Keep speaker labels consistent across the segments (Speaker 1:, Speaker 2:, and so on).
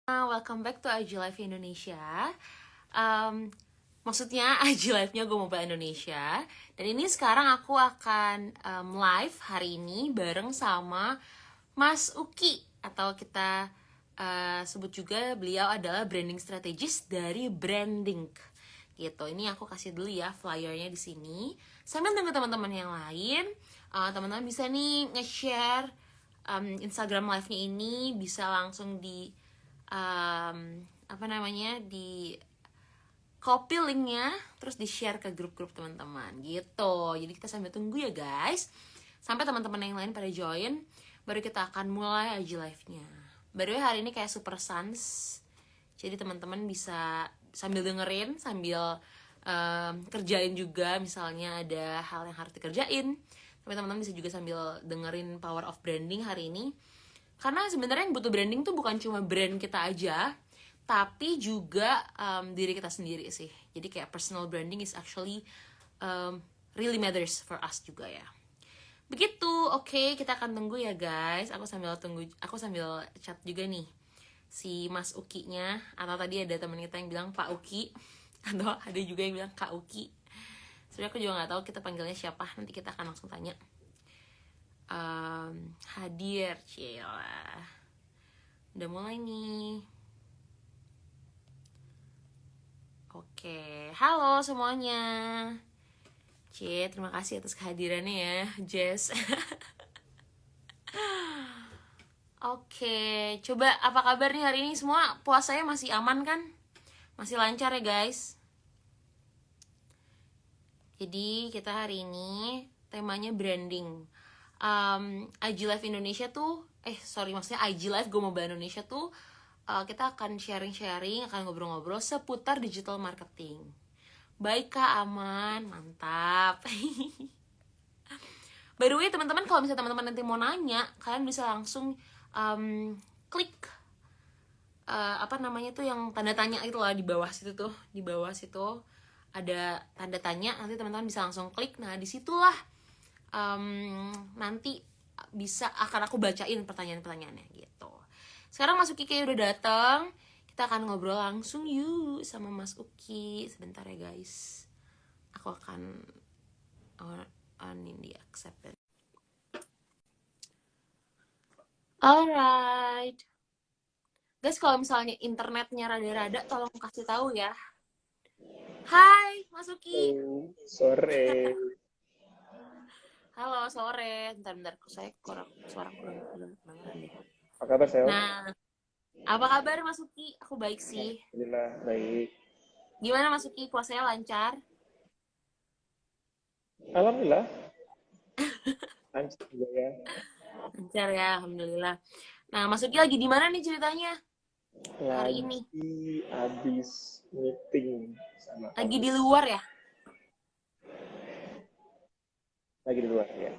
Speaker 1: Welcome back to IG Live Indonesia. Um, Maksudnya IG Live-nya Go Mobile Indonesia. Dan ini sekarang aku akan live hari ini bareng sama Mas Uki. Atau kita sebut juga beliau adalah branding strategist dari Branding. Gitu. Ini aku kasih dulu ya flyernya di sini. Sambil tunggu teman-teman yang lain. Teman-teman bisa nih nge-share Instagram live-nya ini, bisa langsung di di copy linknya terus di share ke grup-grup teman-teman gitu. Jadi kita sambil tunggu ya guys, sampai teman-teman yang lain pada join, baru kita akan mulai aja live-nya. Baru hari ini kayak Super Sans, jadi teman-teman bisa sambil dengerin, sambil kerjain juga. Misalnya ada hal yang harus dikerjain, tapi teman-teman bisa juga sambil dengerin Power of Branding hari ini. Karena sebenarnya yang butuh branding tuh bukan cuma brand kita aja, tapi juga diri kita sendiri sih. Jadi kayak personal branding is actually really matters for us juga ya. Begitu, oke, kita akan tunggu ya guys. Aku sambil chat juga nih si Mas Uki-nya. Atau tadi ada teman kita yang bilang Pak Uki, atau ada juga yang bilang Kak Uki. Sebenarnya aku juga nggak tahu kita panggilnya siapa. Nanti kita akan langsung tanya. Hadir, Cila. Udah mulai nih. Oke, halo semuanya. Terima kasih atas kehadirannya ya, Jess. Oke, coba apa kabar nih hari ini semua? Puasanya masih aman kan? Masih lancar ya guys? Jadi kita hari ini temanya branding. IG Live Indonesia tuh, maksudnya IG Live Go Mobile Indonesia tuh kita akan sharing-sharing, akan ngobrol-ngobrol seputar digital marketing. Baik Kak, aman, mantap. By the way teman-teman, kalau misalnya teman-teman nanti mau nanya, kalian bisa langsung klik tuh yang tanda tanya itu lah di bawah situ tuh, di bawah situ ada tanda tanya, nanti teman-teman bisa langsung klik. Nah disitulah nanti akan aku bacain pertanyaan-pertanyaannya gitu. Sekarang Mas Uki kayak udah datang, kita akan ngobrol langsung yuk sama Mas Uki. Sebentar ya guys, aku akan onin di accept. Alright guys, kalau misalnya internetnya rada-rada tolong kasih tahu ya. Hai Mas Uki.
Speaker 2: Sore.
Speaker 1: Halo, sore. Bentar, saya suara kurang kedengeran deh.
Speaker 2: Apa kabar, Sel?
Speaker 1: Nah, apa kabar Mas Uki? Aku baik sih.
Speaker 2: Alhamdulillah, baik.
Speaker 1: Gimana Mas Uki? Puasanya lancar?
Speaker 2: Alhamdulillah, lancar juga ya.
Speaker 1: Lancar ya, alhamdulillah. Nah, Mas Uki lagi di mana nih ceritanya hari ini?
Speaker 2: Lagi habis meeting sama
Speaker 1: Lagi di
Speaker 2: kampus.
Speaker 1: luar ya?
Speaker 2: Lagi di luar, ya.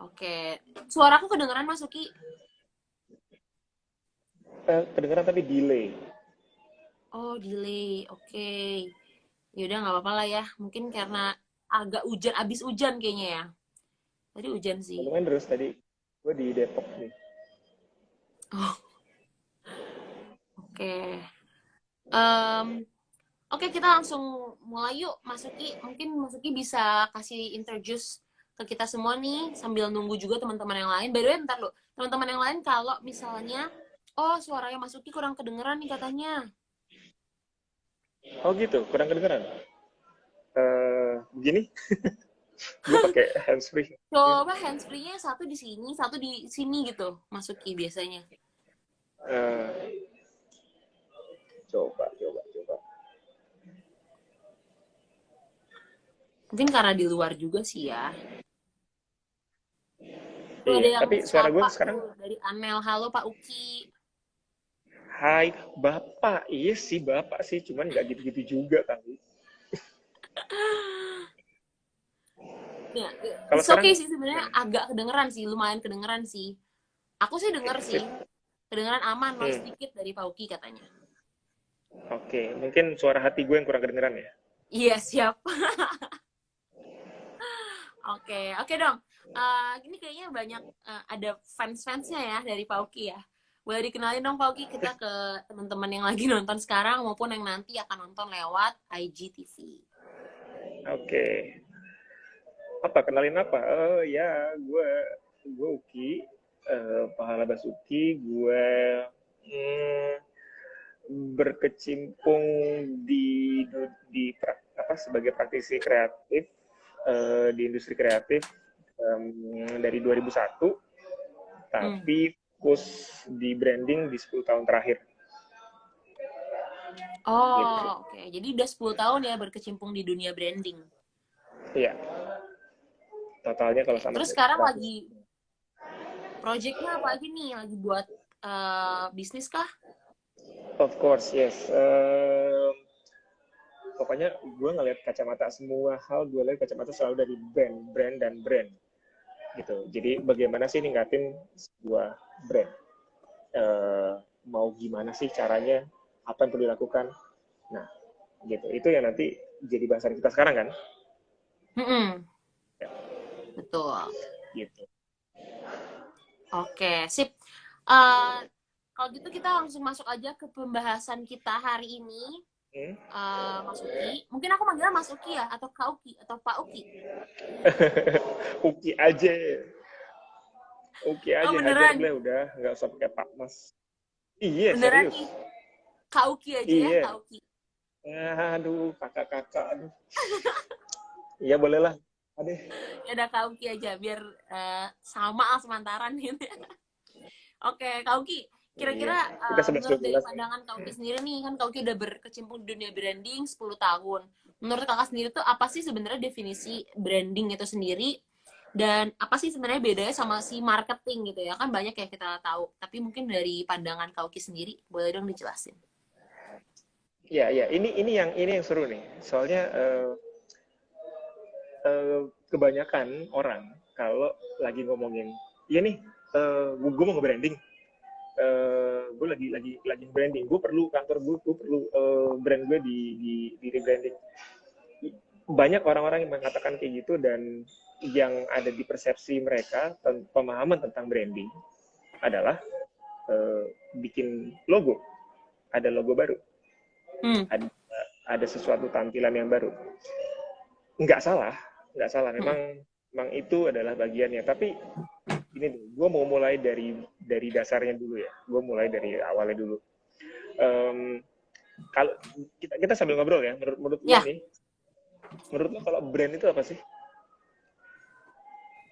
Speaker 1: Oke. Suaraku kedengeran Mas Uki?
Speaker 2: Kedengeran tapi delay.
Speaker 1: Oh, delay. Oke. Yaudah, nggak apa-apa lah ya. Mungkin karena agak hujan, abis hujan kayaknya ya. Tadi hujan sih.
Speaker 2: Ngomongin terus tadi, gue di Depok nih.
Speaker 1: Oh, oke. Em, Oke, kita langsung mulai yuk, Mas Uki. Mungkin Mas Uki bisa kasih introduce ke kita semua nih, sambil nunggu juga teman-teman yang lain. By the way, bentar loh. Teman-teman yang lain kalau misalnya, oh suaranya Mas Uki kurang kedengeran nih katanya.
Speaker 2: Oh gitu, kurang kedengeran. Begini, gue pakai handsfree.
Speaker 1: Coba handsfree-nya satu di sini gitu, Mas Uki biasanya.
Speaker 2: Eh, coba.
Speaker 1: Mungkin karena di luar juga sih ya. Tuh ada
Speaker 2: Iya,
Speaker 1: yang
Speaker 2: tapi suara gue
Speaker 1: sapa
Speaker 2: sekarang,
Speaker 1: tuh dari Amel. Halo Pak Uki.
Speaker 2: hai, Bapak. Iya sih, Bapak sih, cuman nggak gitu-gitu juga kali.
Speaker 1: Ya,
Speaker 2: Kalau
Speaker 1: it's
Speaker 2: sekarang,
Speaker 1: okay sih sebenarnya, agak kedengeran sih, lumayan kedengeran sih. Aku sih denger sih,
Speaker 2: sip.
Speaker 1: kedengeran aman, noise
Speaker 2: Hmm.
Speaker 1: sedikit dari Pak Uki katanya.
Speaker 2: Oke, mungkin suara hati gue yang kurang kedengeran ya.
Speaker 1: Iya, siap. Oke dong. Ini kayaknya banyak ada fans-fansnya ya dari Pak Uki ya. Boleh dikenalin dong Pauki kita ke teman-teman yang lagi nonton sekarang maupun yang nanti akan nonton lewat IGTV.
Speaker 2: Oke. Apa kenalin apa? Oh ya, gue Uki, Pahala Basuki. Gue hmm, berkecimpung di sebagai praktisi kreatif di industri kreatif dari 2001,
Speaker 1: Hmm.
Speaker 2: tapi fokus di branding di 10 tahun terakhir gitu.
Speaker 1: Oh, oke. Jadi udah 10 tahun ya berkecimpung di dunia branding.
Speaker 2: Iya, totalnya kalau
Speaker 1: Oke.
Speaker 2: sama
Speaker 1: Terus sekarang
Speaker 2: kreatif.
Speaker 1: lagi projectnya apa aja nih? Lagi buat bisnis kah?
Speaker 2: Of course, yes. Pokoknya gue ngeliat kacamata semua hal, gue lihat kacamata selalu dari brand dan brand gitu. Jadi bagaimana sih ningkatin sebuah brand? Eh, Mau gimana sih caranya? Apa yang perlu dilakukan? Nah, gitu. Itu yang nanti jadi bahasan kita sekarang kan?
Speaker 1: Mm-mm.
Speaker 2: Ya,
Speaker 1: Betul.
Speaker 2: gitu.
Speaker 1: Oke, sip. Eh, Kalau gitu kita langsung masuk aja ke pembahasan kita hari ini.
Speaker 2: Hmm?
Speaker 1: Mas Uki. Mungkin aku manggilnya Mas Uki ya, atau Kak Uki, atau Pak Uki.
Speaker 2: Uki aja, Uki
Speaker 1: Oh
Speaker 2: aja, hajar
Speaker 1: beneran,
Speaker 2: beliau udah, nggak usah pakai Pak Mas. Iya,
Speaker 1: beneran
Speaker 2: serius.
Speaker 1: nih. Kak Uki aja ya,
Speaker 2: Iya.
Speaker 1: Kak Uki.
Speaker 2: Aduh, kakak-kakak, aduh. Iya bolehlah. Aduh.
Speaker 1: Ya udah Kak Uki aja, biar sama semantaran gitu. Oke, Kak Uki.
Speaker 2: Iya.
Speaker 1: Kira-kira
Speaker 2: Kita sebelas dua
Speaker 1: menurut dari
Speaker 2: belas nih.
Speaker 1: pandangan Kak Uki sendiri nih, kan Kak Uki udah berkecimpung di dunia branding 10 tahun. Menurut kakak sendiri tuh apa sih sebenarnya definisi branding itu sendiri? Dan apa sih sebenarnya bedanya sama si marketing gitu ya? Kan banyak yang kita tahu. Tapi mungkin dari pandangan Kak Uki sendiri, boleh dong dijelasin.
Speaker 2: Iya, iya. Ini yang seru nih. Soalnya kebanyakan orang kalau lagi ngomongin, iya nih, gue mau nge-branding, gue lagi branding, gue perlu kantor gue perlu brand gue di rebranding. Banyak orang-orang yang mengatakan kayak gitu, dan yang ada di persepsi mereka pemahaman tentang branding adalah eh, bikin logo, ada logo baru,
Speaker 1: Hmm.
Speaker 2: ada ada sesuatu tampilan yang baru. Nggak salah nggak salah,
Speaker 1: Hmm.
Speaker 2: memang itu adalah bagiannya, tapi ini nih, gue mau mulai dari dasarnya dulu ya, gue mulai dari awalnya dulu. Em, Kalau kita sambil ngobrol ya, menurut lo
Speaker 1: Ya,
Speaker 2: nih, menurut lo kalau brand itu apa sih?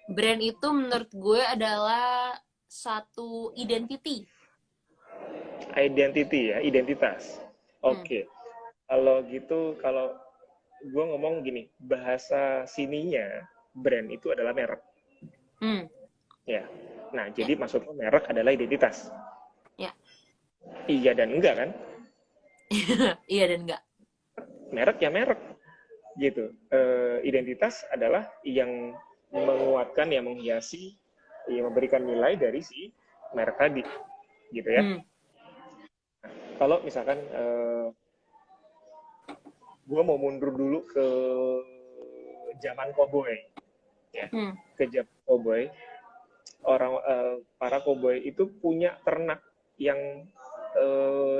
Speaker 1: brand itu menurut gue adalah satu identity.
Speaker 2: Identity ya, identitas.
Speaker 1: Hmm.
Speaker 2: Oke, kalau gitu, kalau gue ngomong gini, bahasa sininya brand itu adalah merek
Speaker 1: Hmm.
Speaker 2: ya. Nah,
Speaker 1: Ya,
Speaker 2: jadi maksudnya merek adalah identitas.
Speaker 1: ya.
Speaker 2: Iya dan enggak kan?
Speaker 1: Iya dan enggak.
Speaker 2: Merek ya merek gitu. Identitas adalah yang menguatkan, yang menghiasi, yang memberikan nilai dari si merek tadi gitu ya.
Speaker 1: Hmm.
Speaker 2: Kalau misalkan gue mau mundur dulu ke zaman koboi ya,
Speaker 1: Hmm.
Speaker 2: ke zaman koboi, para koboi itu punya ternak yang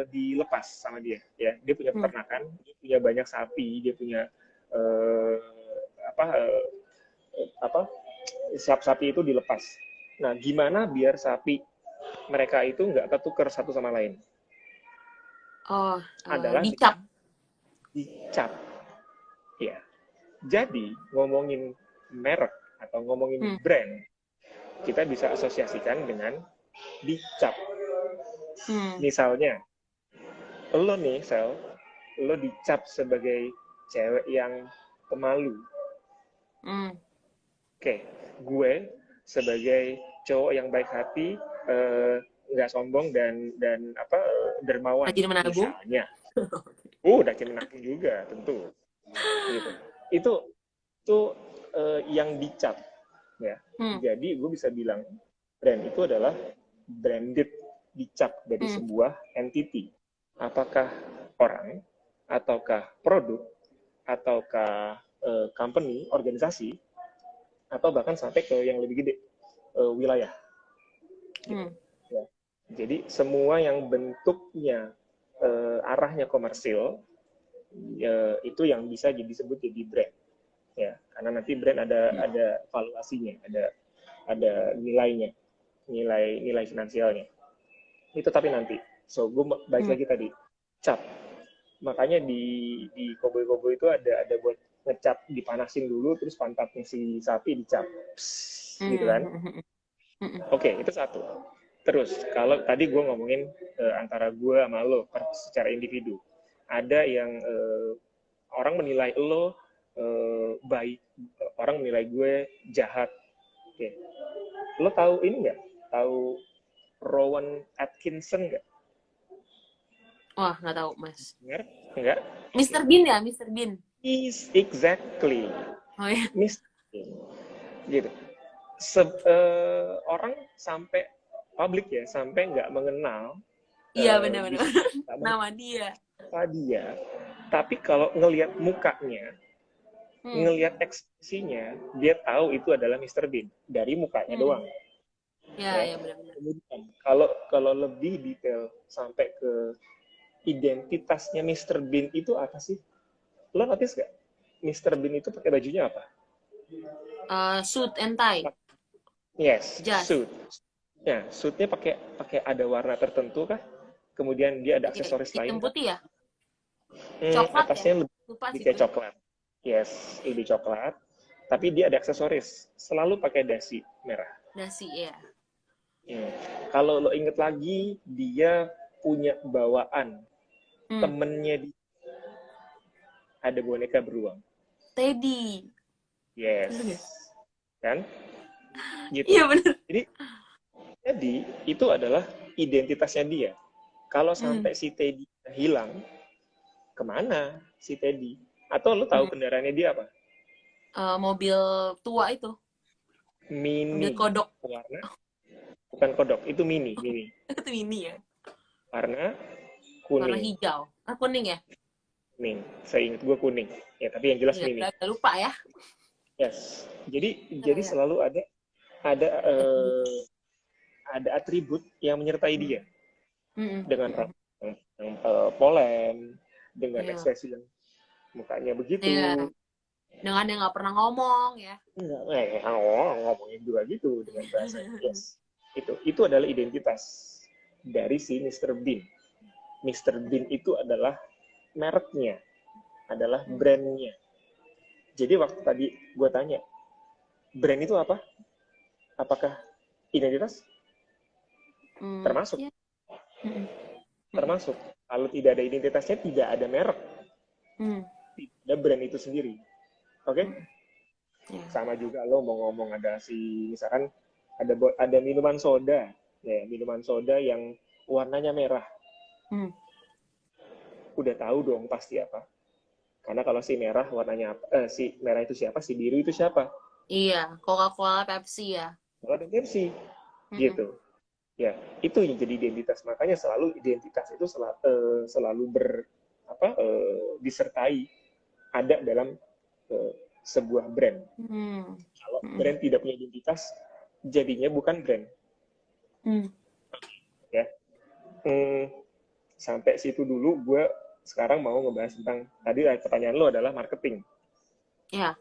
Speaker 2: dilepas sama dia ya. Dia punya
Speaker 1: Hmm.
Speaker 2: peternakan, dia punya banyak sapi, dia punya eh, apa eh, apa sapi itu dilepas. Nah, gimana biar sapi mereka itu nggak ketukar satu sama lain?
Speaker 1: Oh,
Speaker 2: Adalah dengan
Speaker 1: dicap.
Speaker 2: dicap ya. Jadi ngomongin merek atau ngomongin
Speaker 1: Hmm.
Speaker 2: brand, kita bisa asosiasikan dengan dicap.
Speaker 1: Hmm.
Speaker 2: Misalnya, lo nih, lo dicap sebagai cewek yang pemalu.
Speaker 1: Hmm.
Speaker 2: Oke, gue sebagai cowok yang baik hati, nggak sombong dan apa dermawan
Speaker 1: Rajin menabung.
Speaker 2: misalnya. Udah menakut juga tentu. Gitu. Itu itu yang dicap ya.
Speaker 1: Hmm.
Speaker 2: Jadi gue bisa bilang brand itu adalah branded, dicap dari
Speaker 1: Hmm.
Speaker 2: sebuah entity. Apakah orang, ataukah produk, ataukah company, organisasi, atau bahkan sampai ke yang lebih gede, wilayah gitu
Speaker 1: Hmm.
Speaker 2: ya. Jadi semua yang bentuknya arahnya komersil itu yang bisa disebut jadi brand. Ya, karena nanti brand ada valuasinya, ada nilainya, nilai finansialnya. Itu tapi nanti. So, gue balik lagi tadi, cap. Makanya di koboi-koboi itu ada buat ngecap, dipanasin dulu, terus pantatnya si sapi dicap. Psst, gitu kan. Oke, itu satu. Terus, kalau tadi gue ngomongin antara gue sama lo secara individu. Ada yang orang menilai lo baik, orang menilai gue jahat. Oke. Lo tahu ini nggak? Tahu Rowan Atkinson nggak?
Speaker 1: Wah, nggak tahu, Mas.
Speaker 2: Dengar? Enggak?
Speaker 1: Mr. Bean ya, Mr. Bean.
Speaker 2: Is exactly.
Speaker 1: Oh ya.
Speaker 2: Mr. Bean. Gitu. Orang sampai publik ya, sampai nggak mengenal
Speaker 1: Iya, benar-benar. Nama dia.
Speaker 2: Dia. Tapi kalau ngelihat mukanya, ngelihat ekspresinya, dia tahu itu adalah Mr. Bean dari mukanya doang.
Speaker 1: Ya, benar-benar.
Speaker 2: Kalau lebih detail sampai ke identitasnya Mr. Bean itu apa sih? Lo notice gak? Mr. Bean itu pakai bajunya apa?
Speaker 1: Suit and tie.
Speaker 2: Yes,
Speaker 1: Just.
Speaker 2: suit. Ya, suitnya pakai ada warna tertentu kah? Kemudian dia ada aksesoris lain.
Speaker 1: Hitam putih ya? Coklat
Speaker 2: atasnya
Speaker 1: ya?
Speaker 2: lebih kayak coklat. Yes, lebih coklat. Tapi dia ada aksesoris. Selalu pakai dasi merah.
Speaker 1: Dasi, ya.
Speaker 2: Kalau lo inget lagi, dia punya bawaan. Temennya dia ada boneka beruang.
Speaker 1: Teddy.
Speaker 2: Yes. Kan? Gitu.
Speaker 1: Iya benar.
Speaker 2: Jadi itu adalah identitasnya dia. Kalau sampai si Teddy hilang, kemana si Teddy? Atau lo tahu kendaraannya dia apa?
Speaker 1: Mobil tua itu.
Speaker 2: Mini.
Speaker 1: Mobil kodok.
Speaker 2: Warna? Bukan kodok, itu mini.
Speaker 1: Itu mini ya?
Speaker 2: Warna kuning.
Speaker 1: Warna hijau. Kuning ya?
Speaker 2: Kuning. Saya ingat gue kuning. Ya, tapi yang jelas mini.
Speaker 1: Udah lupa ya.
Speaker 2: Yes. Jadi selalu ada atribut yang menyertai dia. Dengan yang polen, dengan ekspresi yang mukanya begitu.
Speaker 1: Dengan yang nggak pernah ngomong ya.
Speaker 2: Ngomongin juga gitu dengan bahasa. Yes. Itu adalah identitas dari si Mr. Bean. Mr. Bean itu adalah mereknya, adalah brandnya. Jadi waktu tadi gue tanya, brand itu apa? Apakah identitas? Termasuk. Termasuk. Kalau tidak ada identitasnya, tidak ada merek. Tidak ada brand itu sendiri. Oke? Sama juga lo mau ngomong ada misalkan ada minuman soda, ya minuman soda yang warnanya merah. Udah tahu dong pasti apa. Karena kalau si merah warnanya si merah itu siapa, si biru itu siapa?
Speaker 1: Iya, Coca-Cola, Pepsi ya.
Speaker 2: Coca dan Pepsi, gitu. Ya, itu yang jadi identitas. Makanya selalu identitas itu selalu disertai ada dalam sebuah brand. Kalau brand tidak punya identitas, jadinya bukan brand. Ya, sampai situ dulu. Gue sekarang mau ngebahas tentang tadi pertanyaan lo adalah marketing.
Speaker 1: Ya.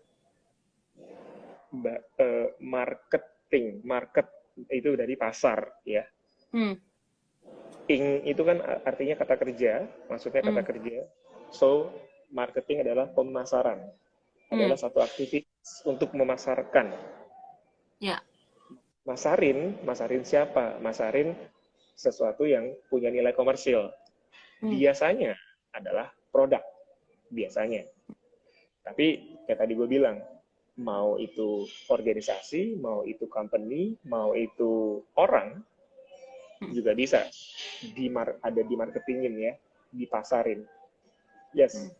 Speaker 2: Market itu dari pasar, ya. Ing itu kan artinya kata kerja, maksudnya kata kerja. So, marketing adalah pemasaran. Adalah satu aktivitas untuk memasarkan.
Speaker 1: Ya.
Speaker 2: Masarin siapa? Masarin sesuatu yang punya nilai komersil. Biasanya adalah produk. Biasanya. Tapi kayak tadi gue bilang, mau itu organisasi, mau itu company, mau itu orang, juga bisa ada di marketingin ya, dipasarin. Yes.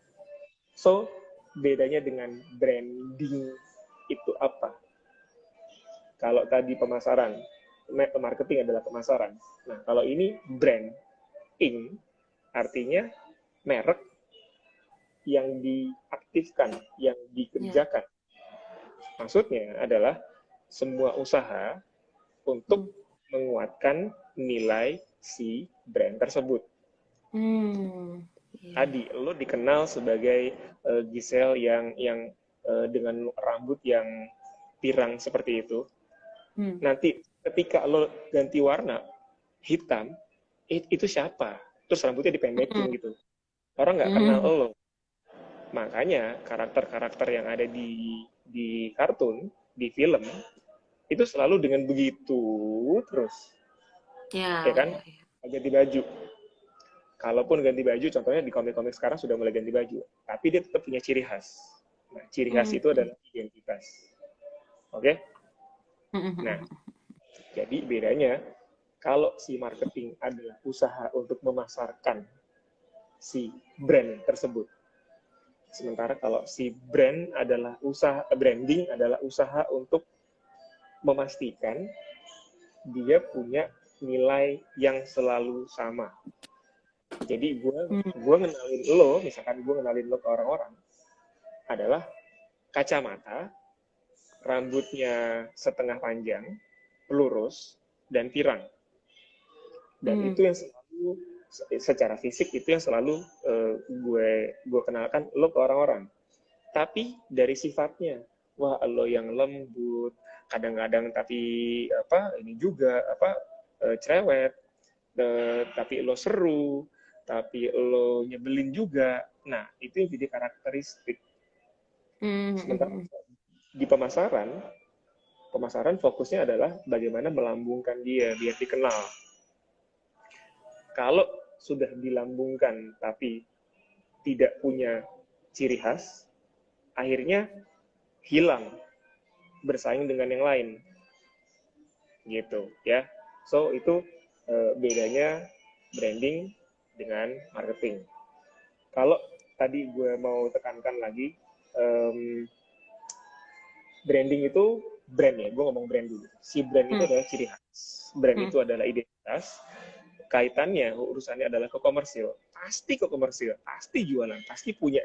Speaker 2: So, bedanya dengan branding itu apa? Kalau tadi pemasaran, marketing adalah pemasaran. Nah, kalau ini branding, artinya merek yang diaktifkan, yang dikerjakan. Maksudnya adalah semua usaha untuk menguatkan nilai si brand tersebut.
Speaker 1: Iya.
Speaker 2: Tadi lo dikenal sebagai Giselle yang dengan rambut yang pirang seperti itu. Nanti ketika lo ganti warna hitam, itu siapa? Terus rambutnya dipendekin gitu. Orang nggak kenal lo. Makanya karakter-karakter yang ada di kartun, di film, itu selalu dengan begitu terus.
Speaker 1: Ya,
Speaker 2: Ya kan?
Speaker 1: ya, ya.
Speaker 2: Ganti baju. Kalaupun ganti baju, contohnya di komik-komik sekarang sudah mulai ganti baju. Tapi dia tetap punya ciri khas. Nah, ciri khas itu adalah identitas. Oke? Nah, jadi bedanya, kalau si marketing adalah usaha untuk memasarkan si brand tersebut. Sementara kalau si brand adalah branding adalah usaha untuk memastikan dia punya nilai yang selalu sama. Jadi gue ngenalin lo, misalkan gue ngenalin lo ke orang-orang, adalah kacamata, rambutnya setengah panjang, lurus, dan pirang. Dan itu yang selalu, secara fisik itu yang selalu gue kenalkan lo ke orang-orang. Tapi dari sifatnya, wah lo yang lembut, kadang-kadang tapi ini juga cerewet, tapi lo seru, tapi lo nyebelin juga. Nah, itu yang jadi karakteristik. Sementara di pemasaran fokusnya adalah bagaimana melambungkan dia biar dikenal. Kalau sudah dilambungkan tapi tidak punya ciri khas, akhirnya hilang bersaing dengan yang lain. Gitu ya. So itu bedanya branding dengan marketing. Kalau tadi gue mau tekankan lagi, branding itu brand ya, gue ngomong brand dulu. Si brand itu adalah ciri khas, brand itu adalah identitas, kaitannya, urusannya adalah ke komersil, pasti jualan, pasti punya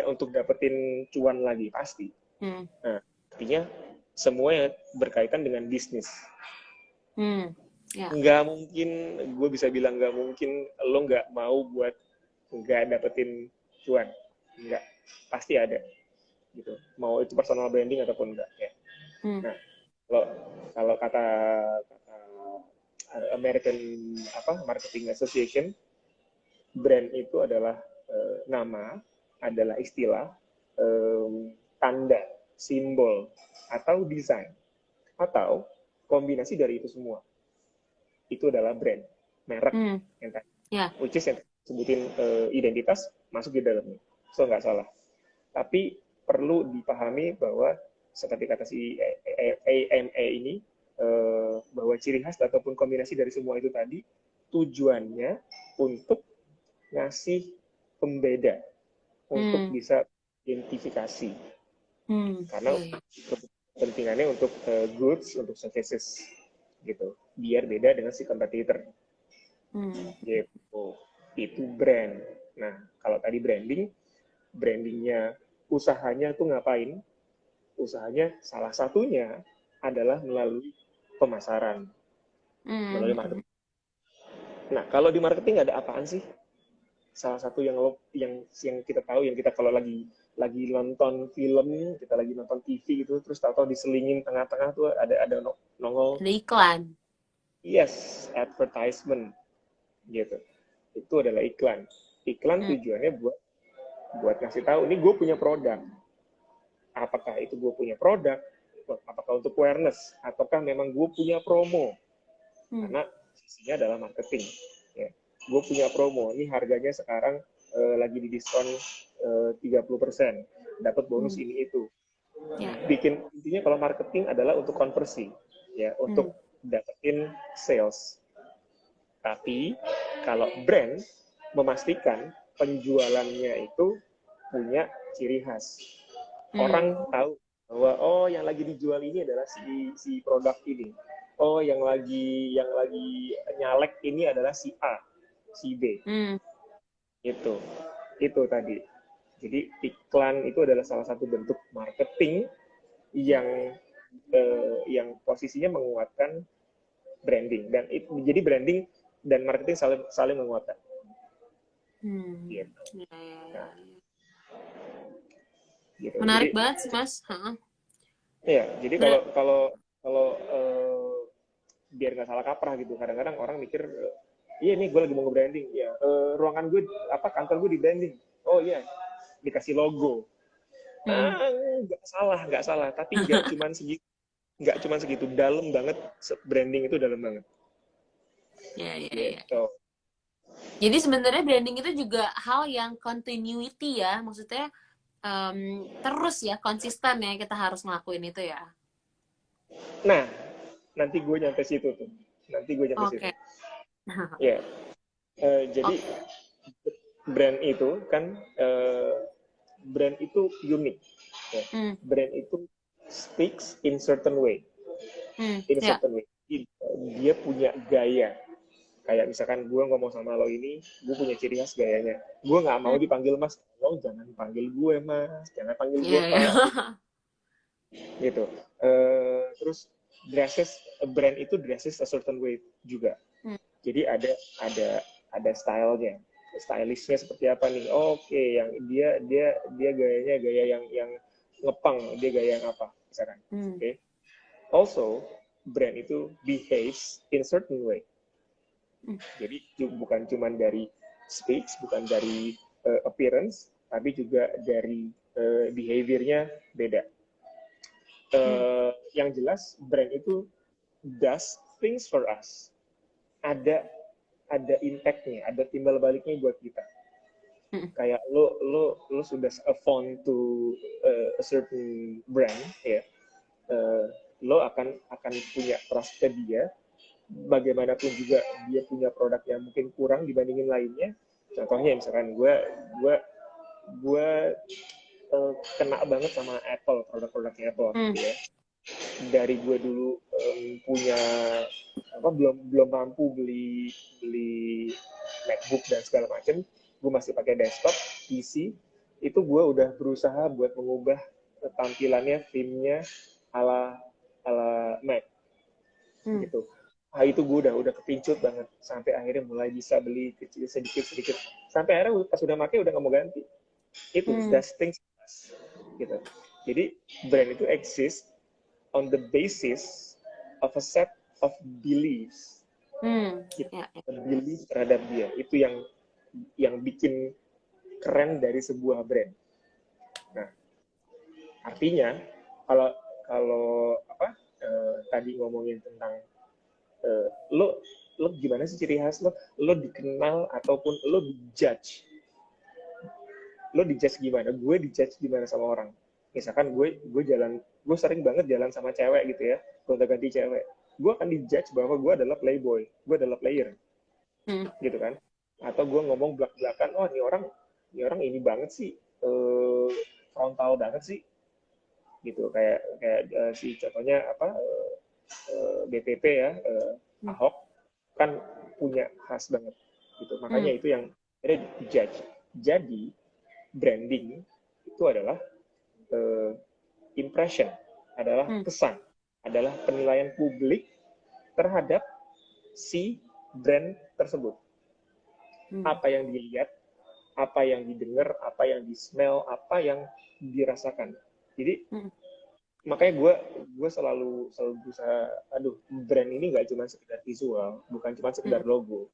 Speaker 2: untuk dapetin cuan lagi, pasti. Nah, artinya semua yang berkaitan dengan bisnis.
Speaker 1: Ya.
Speaker 2: Nggak mungkin, gue bisa bilang nggak mungkin lo nggak mau buat nggak dapetin cuan, nggak, pasti ada gitu, mau itu personal branding ataupun enggak ya. Nah, kalau kata American Marketing Association, brand itu adalah nama, adalah istilah, tanda, simbol, atau desain, atau kombinasi dari itu semua. Itu adalah brand, merek yang tadi. Which is yang sebutin identitas masuk di dalamnya. So nggak salah. Tapi perlu dipahami bahwa seperti kata si AMA ini, bahwa ciri khas ataupun kombinasi dari semua itu tadi tujuannya untuk ngasih pembeda, untuk bisa identifikasi. Karena kepentingannya untuk goods, untuk services gitu, biar beda dengan si kompetitor. Gitu. Itu brand. Nah, kalau tadi brandingnya usahanya tuh ngapain? Usahanya salah satunya adalah melalui pemasaran, melalui marketing. Nah, kalau di marketing ada apaan sih? Salah satu yang kita tahu, yang kita kalau lagi nonton film, kita lagi nonton TV gitu, terus tahu-tahu diselingin tengah-tengah tuh ada nongol.
Speaker 1: Ada iklan.
Speaker 2: Yes, advertisement gitu. Itu adalah iklan. Iklan tujuannya buat ngasih tahu, ini gue punya produk. Apakah itu gue punya produk, apakah untuk awareness, ataukah memang gue punya promo. Karena sisinya adalah marketing. Ya. Gue punya promo, ini harganya sekarang lagi di diskon 30%, dapat bonus ini itu. Intinya kalau marketing adalah untuk konversi, ya, untuk dapetin sales. Tapi kalau brand memastikan penjualannya itu punya ciri khas. Orang tahu bahwa oh yang lagi dijual ini adalah si produk ini. Oh yang lagi nyalek ini adalah si A, si B. Itu tadi. Jadi iklan itu adalah salah satu bentuk marketing yang posisinya menguatkan branding, dan jadi branding dan marketing saling menguatkan. Gitu. Nah, gitu.
Speaker 1: Menarik
Speaker 2: Jadi
Speaker 1: banget sih Mas.
Speaker 2: ya, jadi kalau
Speaker 1: Benar.
Speaker 2: kalau kalau biar nggak salah kaprah gitu, kadang-kadang orang mikir iya nih gue lagi mau nge-branding ya, ruangan gue apa kantor gue di branding, oh iya dikasih logo.
Speaker 1: Hmm.
Speaker 2: Nggak salah, tapi nggak cuman segitu, dalam banget. Branding itu dalam banget
Speaker 1: Ya, ya, ya.
Speaker 2: gitu.
Speaker 1: Jadi sebenarnya branding itu juga hal yang continuity ya, maksudnya terus ya, konsisten ya, kita harus ngelakuin itu ya.
Speaker 2: Nah, nanti gue nyampe situ tuh,
Speaker 1: Oke.
Speaker 2: ya. Jadi
Speaker 1: Oke.
Speaker 2: brand itu kan brand itu unik ya.
Speaker 1: Hmm.
Speaker 2: Brand itu speaks in certain way,
Speaker 1: Ya.
Speaker 2: dia punya gaya. Kayak misalkan gue ngomong sama lo ini, gue punya ciri khas gayanya. Gue nggak mau
Speaker 1: Hmm.
Speaker 2: dipanggil mas, lo jangan panggil gue mas, jangan panggil gue
Speaker 1: Ya, ya.
Speaker 2: pak, gitu. Terus brand itu dresses a certain way juga.
Speaker 1: Hmm.
Speaker 2: Jadi ada stylenya, stylishnya seperti apa nih? Oke, yang dia gayanya gaya yang ngepang, dia gaya yang apa, misalkan. Oke. Also, brand itu behaves in certain way. Jadi bukan cuma dari speech, bukan dari appearance, tapi juga dari behaviornya beda. Yang jelas brand itu does things for us. Ada impactnya, ada timbal baliknya buat kita. Kayak lo sudah fond to a certain brand ya, lo akan punya trust ke dia. Bagaimanapun juga dia punya produk yang mungkin kurang dibandingin lainnya. Contohnya misalkan gue kena banget sama Apple, produk-produknya Apple gitu ya. Dari gue dulu punya apa belum mampu beli beli MacBook dan segala macam, gue masih pakai desktop PC. Itu gue udah berusaha buat mengubah tampilannya, theme-nya ala ala Mac gitu. Nah, itu gue udah kepincut banget sampai akhirnya mulai bisa beli kecil sedikit sampai akhirnya pas udah pakai udah nggak mau ganti. Itu that's things gitu. Jadi brand itu exist on the basis of a set of beliefs. Gitu.
Speaker 1: Ya, ya.
Speaker 2: Belief terhadap dia itu yang bikin keren dari sebuah brand. Nah, artinya kalau kalau apa tadi ngomongin tentang lo gimana sih ciri khas lo dikenal ataupun lo dijudge gimana, gue dijudge gimana sama orang. Misalkan gue sering banget jalan sama cewek gitu ya, gonta ganti cewek, gue akan dijudge bahwa gue adalah playboy, gue adalah player, gitu kan. Atau gue ngomong belak-belakan, oh ini orang ini banget sih, frontal banget sih, gitu. Kayak si contohnya apa, BTP ya, Ahok kan punya khas banget gitu, makanya itu yang ada dijudge. Jadi branding itu adalah impression, adalah kesan, adalah penilaian publik terhadap si brand tersebut. Apa yang dilihat, apa yang didengar, apa yang di-smell, apa yang dirasakan. Jadi makanya gue selalu berusaha, brand ini nggak cuma sekedar visual, bukan cuma sekedar logo.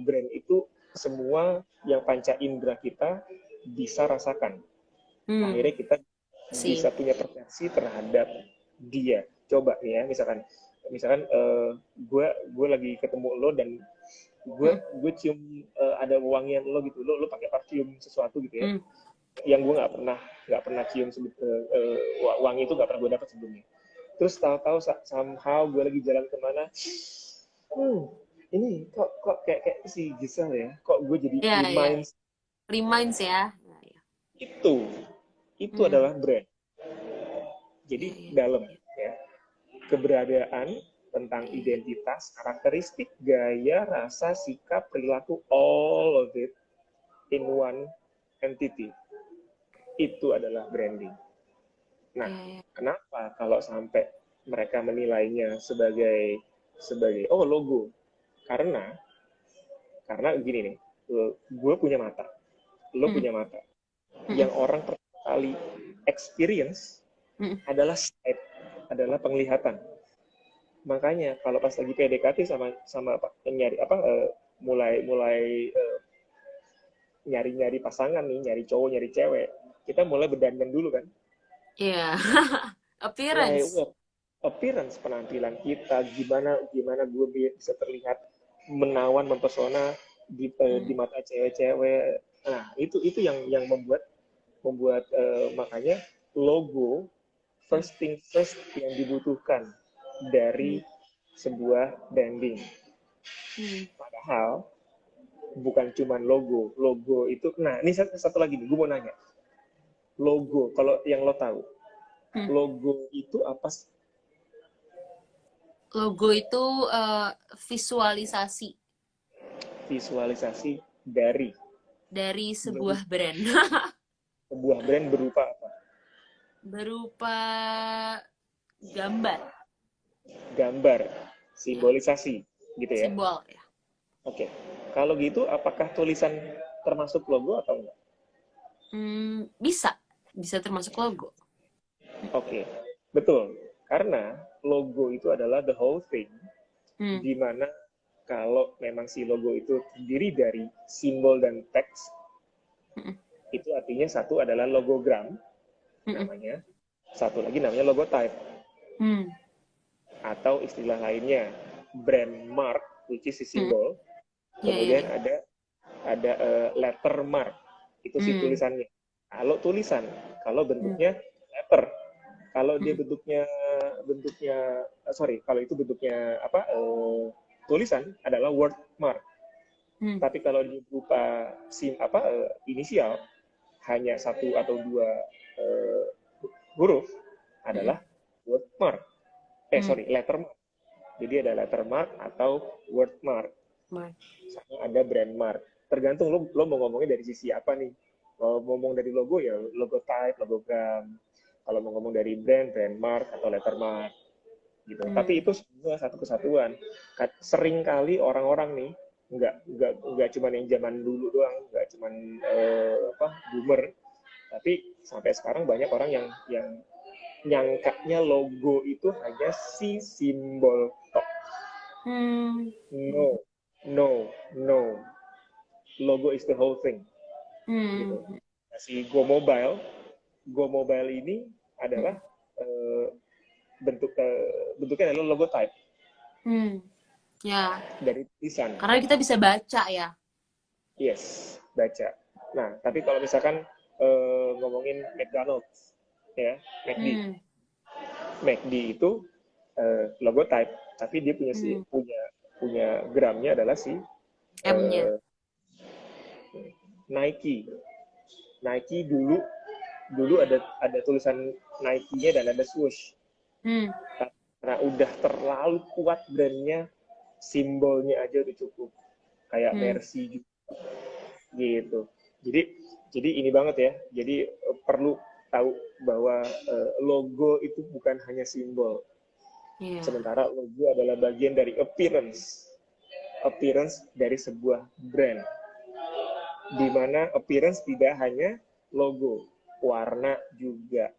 Speaker 2: Brand itu semua yang panca indera kita bisa rasakan. Akhirnya kita bisa punya persepsi terhadap dia. Coba nih ya, misalkan gue lagi ketemu lo dan gue cium ada wangian lo gitu, lo pakai parfum sesuatu gitu ya, yang gue nggak pernah cium wangi itu nggak pernah gue dapat sebelumnya. Terus tahu-tahu somehow gue lagi jalan kemana, ini kok kayak si Gisel ya, kok gue jadi
Speaker 1: Reminds ya.
Speaker 2: Itu adalah brand. Jadi dalam ya, keberadaan tentang identitas, karakteristik, gaya, rasa, sikap, perilaku, all of it in one entity. Itu adalah branding. Nah, kenapa kalau sampai mereka menilainya sebagai logo, Karena gini nih, gue punya mata, lo
Speaker 1: Mm-mm.
Speaker 2: punya mata.
Speaker 1: Mm-mm.
Speaker 2: Yang orang pertama kali experience
Speaker 1: Mm-mm.
Speaker 2: adalah sight, adalah penglihatan. Makanya kalau pas lagi PDKT sama sama apa, nyari apa mulai mulai nyari-nyari pasangan nih, nyari cowok, nyari cewek, kita mulai berdandan dulu kan.
Speaker 1: Iya.
Speaker 2: Mulai
Speaker 1: Appearance.
Speaker 2: appearance, penampilan kita, gimana gimana gue bisa terlihat menawan, mempesona di
Speaker 1: Mm.
Speaker 2: mata cewek-cewek. Nah, itu yang membuat membuat makanya logo
Speaker 1: Mm.
Speaker 2: first thing first yang dibutuhkan dari
Speaker 1: Mm.
Speaker 2: sebuah branding.
Speaker 1: Mm.
Speaker 2: Padahal bukan cuma logo. Logo itu, nah ini satu lagi nih, gue mau nanya. Logo, kalau yang lo tahu,
Speaker 1: Mm.
Speaker 2: logo itu apa sih?
Speaker 1: Logo itu visualisasi
Speaker 2: Visualisasi dari
Speaker 1: dari
Speaker 2: beru-
Speaker 1: sebuah brand.
Speaker 2: sebuah brand berupa apa?
Speaker 1: Berupa gambar,
Speaker 2: Gambar,
Speaker 1: ya,
Speaker 2: simbolisasi, gitu ya.
Speaker 1: simbol ya.
Speaker 2: Oke, kalau gitu apakah tulisan termasuk logo atau enggak?
Speaker 1: Bisa, bisa termasuk logo.
Speaker 2: Oke, betul. Karena logo itu adalah the whole thing,
Speaker 1: Hmm.
Speaker 2: di mana kalau memang si logo itu terdiri dari simbol dan teks,
Speaker 1: Mm-mm.
Speaker 2: itu artinya satu adalah logogram,
Speaker 1: Mm-mm.
Speaker 2: namanya. Satu lagi namanya logotype.
Speaker 1: Hmm.
Speaker 2: Atau istilah lainnya, brand mark, which is si
Speaker 1: Mm-mm.
Speaker 2: simbol.
Speaker 1: Ya, ya,
Speaker 2: Kemudian
Speaker 1: ya.
Speaker 2: ada letter mark, itu si
Speaker 1: Hmm.
Speaker 2: tulisannya. Kalau tulisan, kalau
Speaker 1: Hmm.
Speaker 2: bentuknya letter, kalau dia
Speaker 1: Hmm.
Speaker 2: bentuknya sorry, kalau itu bentuknya apa tulisan adalah word mark.
Speaker 1: Hmm.
Speaker 2: Tapi kalau dia berupa inisial, hanya satu atau dua uh, huruf,
Speaker 1: Mm-mm.
Speaker 2: adalah word mark.
Speaker 1: Hmm.
Speaker 2: Sorry, letter mark. Jadi ada letter mark atau word mark.
Speaker 1: Mark.
Speaker 2: Sama ada brand mark. Tergantung lo mau ngomongnya dari sisi apa nih. Kalau ngomong dari logo ya logo type, logogram. Kalau mau ngomong dari brand mark atau letter mark gitu. Tapi
Speaker 1: Hmm.
Speaker 2: itu semua satu kesatuan. Sering kali orang-orang nih nggak cuma yang zaman dulu doang, nggak cuma boomer, tapi sampai sekarang banyak orang yang nyangkanya logo itu hanya si simbol tok.
Speaker 1: Hmm.
Speaker 2: No, no, no. Logo is the whole thing gitu.
Speaker 1: Hmm.
Speaker 2: Si Go Mobile ini adalah eh, bentuknya adalah logo type
Speaker 1: Hmm. Ya,
Speaker 2: dari tulisan.
Speaker 1: karena kita bisa baca ya.
Speaker 2: Yes, baca. Nah, tapi kalau misalkan ngomongin McDonald's, ya, McD,
Speaker 1: Hmm.
Speaker 2: McD itu logo type, tapi dia
Speaker 1: Hmm.
Speaker 2: punya punya gramnya adalah si
Speaker 1: M-nya.
Speaker 2: eh, Nike. Nike dulu dulu ada tulisan Nike-nya dan ada swoosh.
Speaker 1: Hmm.
Speaker 2: Karena udah terlalu kuat brandnya, simbolnya aja udah cukup. Kayak
Speaker 1: Hmm.
Speaker 2: Mercy gitu. Jadi ini banget ya. Jadi perlu tahu bahwa logo itu bukan hanya simbol.
Speaker 1: Iya.
Speaker 2: Sementara logo adalah bagian dari appearance dari sebuah brand. Di mana appearance tidak hanya logo, warna juga,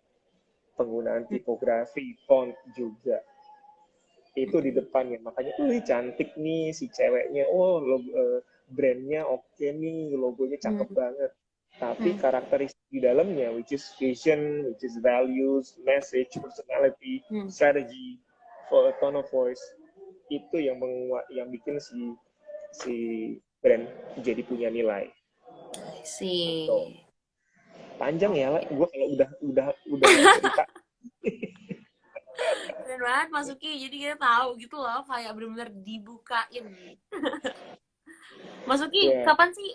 Speaker 2: penggunaan
Speaker 1: Hmm.
Speaker 2: tipografi, font juga. Itu di depannya. Makanya, cantik nih si ceweknya. Oh, logo, brandnya oke nih, logonya
Speaker 1: Hmm.
Speaker 2: cakep banget. Tapi
Speaker 1: Hmm.
Speaker 2: karakteristik di dalamnya, which is vision, which is values, message, personality,
Speaker 1: Hmm.
Speaker 2: strategy, tone of voice, itu yang bikin si brand jadi punya nilai. Gitu.
Speaker 1: Sih.
Speaker 2: Panjang ya,
Speaker 1: Oke.
Speaker 2: gue kalau udah cerita.
Speaker 1: Keren banget Masuki, jadi kita tahu gitu loh, kayak bener-bener dibukain. Masuki,
Speaker 2: Ya,
Speaker 1: kapan sih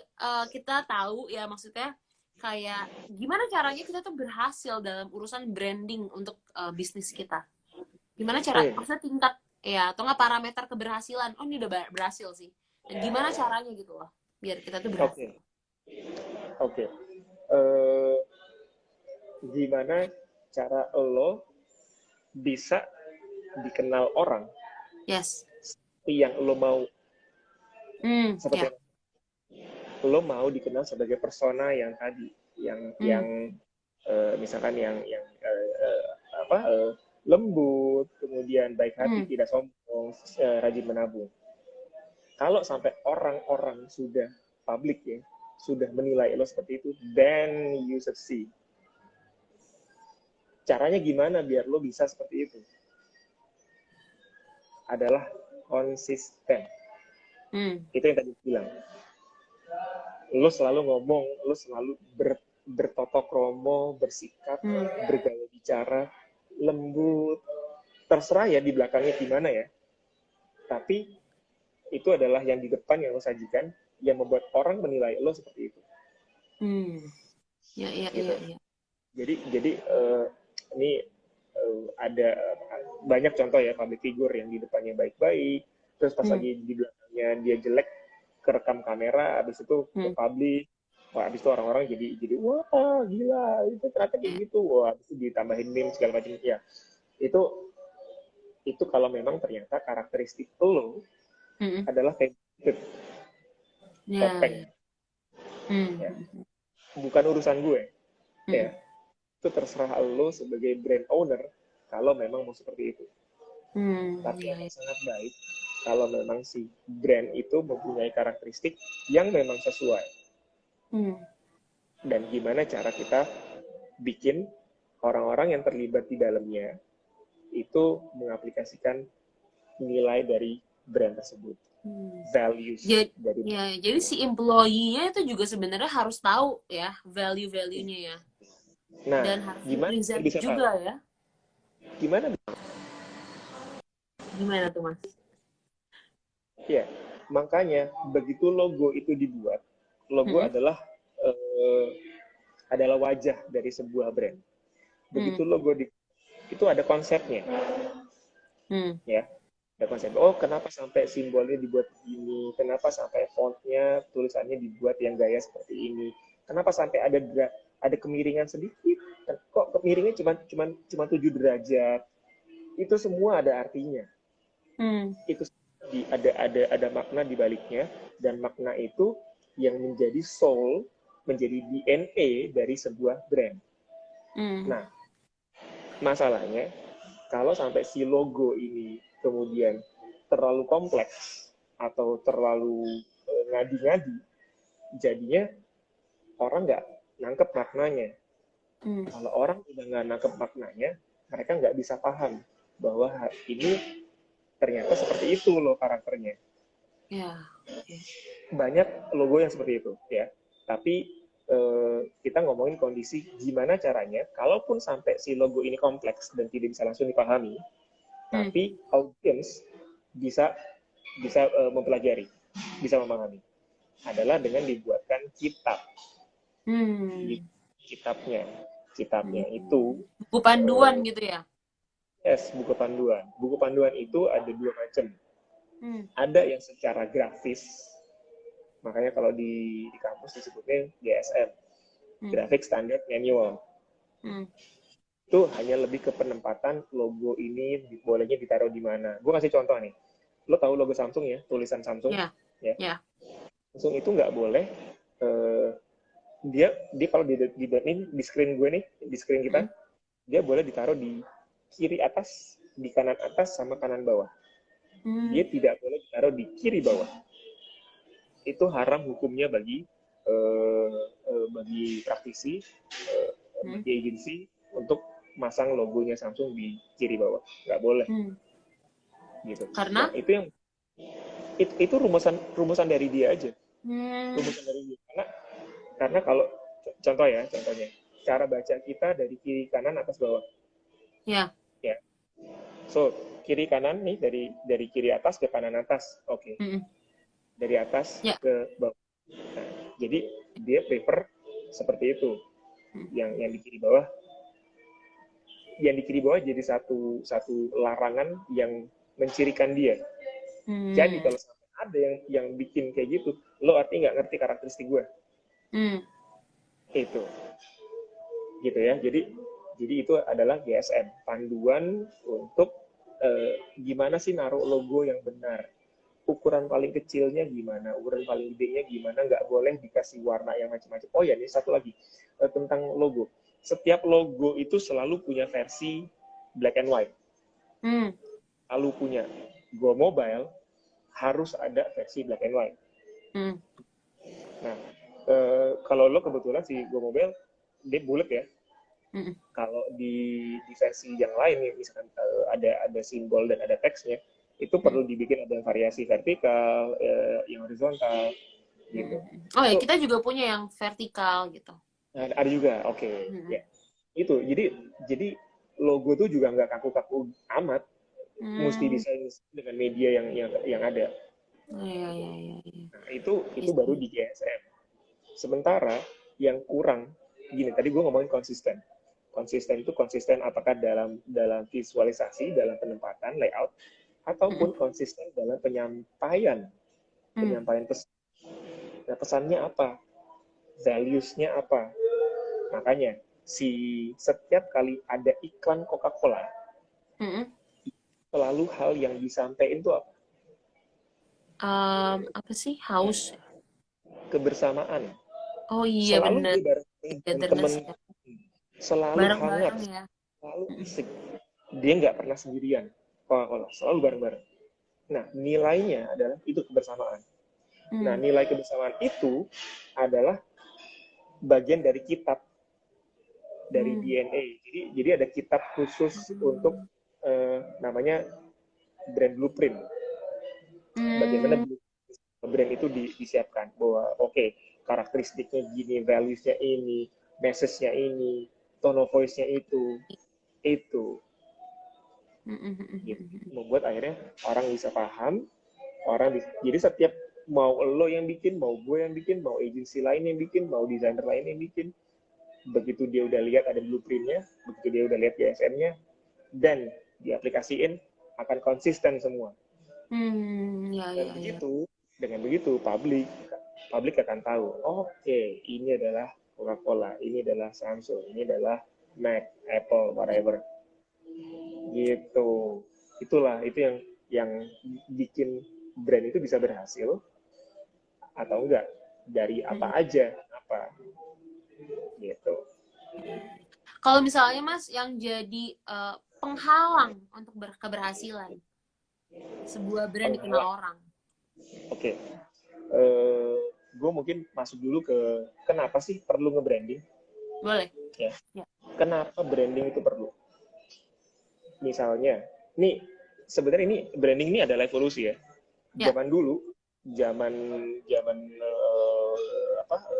Speaker 1: kita tahu ya, maksudnya kayak gimana caranya kita tuh berhasil dalam urusan branding untuk bisnis kita? Gimana cara,
Speaker 2: hmm,
Speaker 1: maksudnya tingkat ya, atau nggak parameter keberhasilan? Oh, ini udah berhasil sih. Dan gimana caranya gitu loh, biar kita tuh
Speaker 2: oke,
Speaker 1: berhasil?
Speaker 2: oke. Eh, Gimana cara lo bisa dikenal orang
Speaker 1: Yes.
Speaker 2: seperti yang lo mau? Seperti
Speaker 1: Ya.
Speaker 2: lo mau dikenal sebagai persona yang tadi,
Speaker 1: Hmm.
Speaker 2: misalkan lembut, kemudian baik hati,
Speaker 1: Hmm.
Speaker 2: tidak sombong, rajin menabung. Kalau sampai orang-orang sudah publik ya, sudah menilai lo seperti itu, then you succeed. Caranya gimana biar lo bisa seperti itu? Adalah konsisten.
Speaker 1: Hmm.
Speaker 2: Itu yang tadi bilang. Lo selalu ngomong, lo selalu bertotok romo, bersikap,
Speaker 1: Hmm.
Speaker 2: bergaya bicara, lembut. Terserah ya di belakangnya gimana ya. Tapi itu adalah yang di depan yang lo sajikan, yang membuat orang menilai lo seperti itu.
Speaker 1: Hmm. Ya, ya, ya,
Speaker 2: Gitu.
Speaker 1: ya.
Speaker 2: Jadi ini ada banyak contoh ya public figure yang di depannya baik-baik, terus pas
Speaker 1: Hmm.
Speaker 2: lagi di belakangnya dia jelek, kerekam kamera, habis itu ke
Speaker 1: Hmm.
Speaker 2: publik, wah habis itu orang-orang jadi wah gila itu ternyata kayak
Speaker 1: Ya.
Speaker 2: gitu, wah habis itu ditambahin meme segala macam ya. Itu kalau memang ternyata karakteristik lo
Speaker 1: Hmm.
Speaker 2: adalah kayak gitu,
Speaker 1: Ya,
Speaker 2: topeng
Speaker 1: ya. Hmm.
Speaker 2: ya, bukan urusan gue
Speaker 1: Hmm.
Speaker 2: ya, itu terserah lo sebagai brand owner kalau memang mau seperti itu.
Speaker 1: Hmm.
Speaker 2: Tapi
Speaker 1: Ya,
Speaker 2: akan
Speaker 1: ya.
Speaker 2: sangat baik kalau memang si brand itu mempunyai karakteristik yang memang sesuai.
Speaker 1: Hmm.
Speaker 2: Dan gimana cara kita bikin orang-orang yang terlibat di dalamnya itu mengaplikasikan nilai dari brand tersebut,
Speaker 1: Hmm.
Speaker 2: values
Speaker 1: Jadi,
Speaker 2: dari
Speaker 1: ya,
Speaker 2: brand
Speaker 1: jadi
Speaker 2: tersebut.
Speaker 1: si employee-nya itu juga sebenarnya harus tahu ya value-value-nya ya,
Speaker 2: Nah,
Speaker 1: dan harus
Speaker 2: gimana
Speaker 1: represent
Speaker 2: bisa tahu?
Speaker 1: juga ya.
Speaker 2: Gimana?
Speaker 1: Gimana tuh, Mas?
Speaker 2: Ya, makanya begitu logo itu dibuat, logo
Speaker 1: Hmm.
Speaker 2: eh, adalah wajah dari sebuah brand.
Speaker 1: Hmm.
Speaker 2: Begitu logo itu ada konsepnya,
Speaker 1: Hmm.
Speaker 2: ya. Ada konsep. Oh, kenapa sampai simbolnya dibuat begini? Kenapa sampai fontnya, tulisannya dibuat yang gaya seperti ini? Kenapa sampai ada kemiringan sedikit? Kok kemiringannya cuma 7 derajat? Itu semua ada artinya.
Speaker 1: Hmm.
Speaker 2: Itu ada makna di baliknya, dan makna itu yang menjadi soul, menjadi DNA dari sebuah brand.
Speaker 1: Hmm.
Speaker 2: Nah, masalahnya kalau sampai si logo ini kemudian terlalu kompleks atau terlalu ngadi-ngadi, jadinya orang nggak nangkep maknanya.
Speaker 1: Hmm.
Speaker 2: Kalau orang udah nggak nangkep maknanya, mereka nggak bisa paham bahwa ini ternyata seperti itu loh karakternya.
Speaker 1: Ya. Ya.
Speaker 2: Banyak logo yang seperti itu ya. Tapi kita ngomongin kondisi gimana caranya, kalaupun sampai si logo ini kompleks dan tidak bisa langsung dipahami,
Speaker 1: Hmm.
Speaker 2: tapi audiens bisa bisa mempelajari, bisa memahami. Adalah dengan dibuatkan kitab. Di
Speaker 1: Hmm.
Speaker 2: kitabnya,
Speaker 1: Hmm.
Speaker 2: kitabnya itu
Speaker 1: Buku panduan
Speaker 2: eh,
Speaker 1: gitu ya.
Speaker 2: yes, buku panduan. Buku panduan itu ada dua macam.
Speaker 1: Hmm.
Speaker 2: Ada yang secara grafis, makanya kalau di kampus disebutnya GSM,
Speaker 1: Hmm.
Speaker 2: Graphic Standard Manual.
Speaker 1: Hmm.
Speaker 2: Itu hanya lebih ke penempatan logo ini bolehnya ditaruh di mana. Gue kasih contoh nih. Lo tahu logo Samsung ya, tulisan Samsung
Speaker 1: Ya.
Speaker 2: ya.
Speaker 1: Ya.
Speaker 2: Samsung itu nggak boleh eh, dia kalau di screen gue nih, di screen kita,
Speaker 1: Hmm.
Speaker 2: dia boleh ditaruh di kiri atas, di kanan atas, sama kanan bawah.
Speaker 1: Hmm.
Speaker 2: Dia tidak boleh ditaruh di kiri bawah. Itu haram hukumnya eh, bagi praktisi,
Speaker 1: Hmm.
Speaker 2: bagi agensi untuk masang logonya Samsung di kiri bawah. Nggak boleh
Speaker 1: Hmm.
Speaker 2: gitu. Nah,
Speaker 1: Karena
Speaker 2: itu rumusan rumusan dari dia aja.
Speaker 1: hmm.
Speaker 2: Rumusan dari dia. Karena kalau contohnya cara baca kita dari kiri kanan atas bawah
Speaker 1: Ya.
Speaker 2: ya. So, kiri kanan nih dari kiri atas ke kanan atas. Oke. Okay.
Speaker 1: Hmm.
Speaker 2: Dari atas
Speaker 1: Ya.
Speaker 2: ke bawah. Nah, jadi dia prefer seperti itu.
Speaker 1: Hmm.
Speaker 2: Yang di kiri bawah jadi satu satu larangan yang mencirikan dia. Jadi
Speaker 1: Hmm.
Speaker 2: kalau sampai ada yang bikin kayak gitu, lo artinya nggak ngerti karakteristik gue.
Speaker 1: Hmm.
Speaker 2: Itu gitu ya. Jadi itu adalah GSM, panduan untuk gimana sih naruh logo yang benar. ukuran paling kecilnya gimana, ukuran paling gedenya gimana, nggak boleh dikasih warna yang macam-macam. Oh ya, ini satu lagi tentang logo. Setiap logo itu selalu punya versi black and white. Selalu punya. Go Mobile harus ada versi black and white. Nah, kalau lo kebetulan si Go Mobile dia bulat ya. Kalau di versi yang lain nih, misalkan ada simbol dan ada teksnya, itu perlu dibikin ada variasi vertikal, yang horizontal, gitu.
Speaker 1: Oh ya, kita juga punya yang vertikal gitu.
Speaker 2: Ada juga, oke. Ya. Itu, jadi logo tuh juga nggak kaku-kaku amat, mesti desain dengan media yang ada.
Speaker 1: Iya.
Speaker 2: Nah, itu baru di GSM. Sementara yang kurang, gini, tadi gue ngomongin konsisten. Konsisten itu konsisten apakah dalam visualisasi, dalam penempatan, layout, ataupun konsisten dalam penyampaian pesan. Nah, pesannya apa? Values-nya apa? Makanya, setiap kali ada iklan Coca-Cola, selalu hal yang disampaikan itu apa?
Speaker 1: Apa sih? Haus.
Speaker 2: Kebersamaan.
Speaker 1: Oh iya,
Speaker 2: Selalu
Speaker 1: bener.
Speaker 2: dia bareng teman-teman, selalu
Speaker 1: Bareng-bareng
Speaker 2: hangat,
Speaker 1: ya.
Speaker 2: selalu asik. Dia nggak pernah sendirian. Coca-Cola selalu bareng-bareng. Nah, nilainya adalah itu kebersamaan. Nah, nilai kebersamaan itu adalah bagian dari kitab, dari DNA. Jadi ada kitab khusus untuk namanya brand blueprint. Bagaimana brand itu disiapkan bahwa oke, karakteristiknya gini, values-nya ini, message-nya ini, tone of voice-nya itu gitu. Membuat akhirnya orang bisa paham, jadi setiap mau lo yang bikin, mau gue yang bikin, mau agensi lain yang bikin, mau desainer lain yang bikin, begitu dia udah lihat ada blueprint-nya, begitu dia udah lihat GSM-nya, dan diaplikasiin akan konsisten semua. Dengan begitu publik akan tahu, oke, ini adalah Coca-Cola, ini adalah Samsung, ini adalah Mac, Apple, whatever. Gitu. Itulah itu yang bikin brand itu bisa berhasil atau enggak, dari apa aja, apa gitu.
Speaker 1: Kalau misalnya Mas yang jadi penghalang untuk keberhasilan sebuah brand dikenal orang.
Speaker 2: Oke. Gue mungkin masuk dulu ke kenapa sih perlu nge-branding. Boleh. Ya. Kenapa branding itu perlu? Misalnya, sebenarnya ini branding ini adalah evolusi ya. Zaman dulu, zaman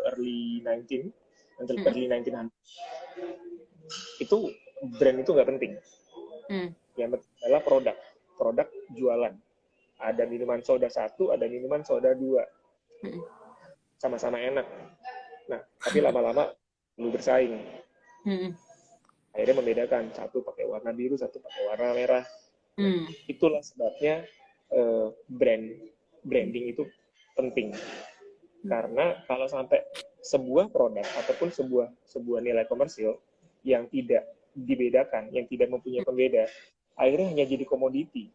Speaker 2: early 19 early 1900 itu brand itu nggak penting. Yang penting adalah produk jualan. Ada minuman soda 1, ada minuman soda 2. Sama-sama enak. Nah, tapi lama-lama lu bersaing. Akhirnya membedakan, satu pakai warna biru, satu pakai warna merah. Itulah sebabnya branding itu penting. Karena kalau sampai sebuah produk ataupun sebuah nilai komersil yang tidak dibedakan, yang tidak mempunyai pembeda, akhirnya hanya jadi komoditi.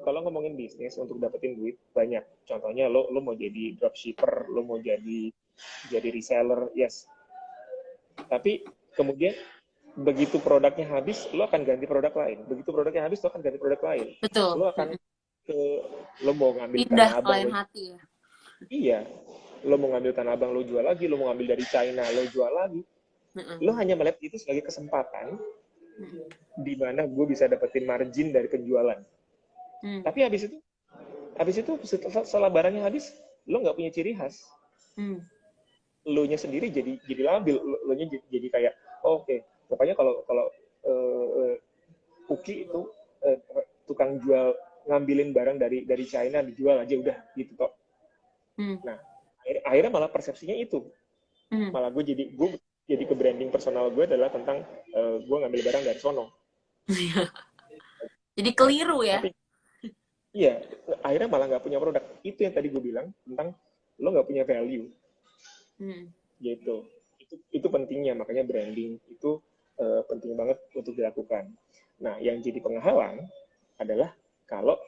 Speaker 2: Kalau ngomongin bisnis untuk dapetin duit banyak. Contohnya lo mau jadi dropshipper, lo mau jadi reseller, yes. Tapi kemudian begitu produknya habis, lo akan ganti produk lain. Begitu produknya habis, lo akan ganti produk lain.
Speaker 1: Betul.
Speaker 2: Lo akan lo mau ngambil
Speaker 1: pindah
Speaker 2: tanah abang,
Speaker 1: lain hati ya.
Speaker 2: Iya. Lo mau ngambil tanah abang, lo jual lagi. Lo mau ngambil dari China, lo jual lagi. Lo hanya melihat itu sebagai kesempatan di mana gue bisa dapetin margin dari penjualan. Tapi habis itu setelah barangnya habis, lo nggak punya ciri khas. Lo nya sendiri jadi labil. Lo nya jadi kayak oke. Pokoknya kalau Uki itu tukang jual, ngambilin barang dari China dijual aja udah gitu kok. Nah, akhirnya malah persepsinya itu. Malah gue jadi ke branding personal gue adalah tentang gue ngambil barang dari sono.
Speaker 1: Jadi keliru ya.
Speaker 2: Tapi, iya, akhirnya malah nggak punya produk. Itu yang tadi gue bilang tentang lo nggak punya value. Gitu. Itu pentingnya, makanya branding itu penting banget untuk dilakukan. Nah, yang jadi penghalang adalah Kalau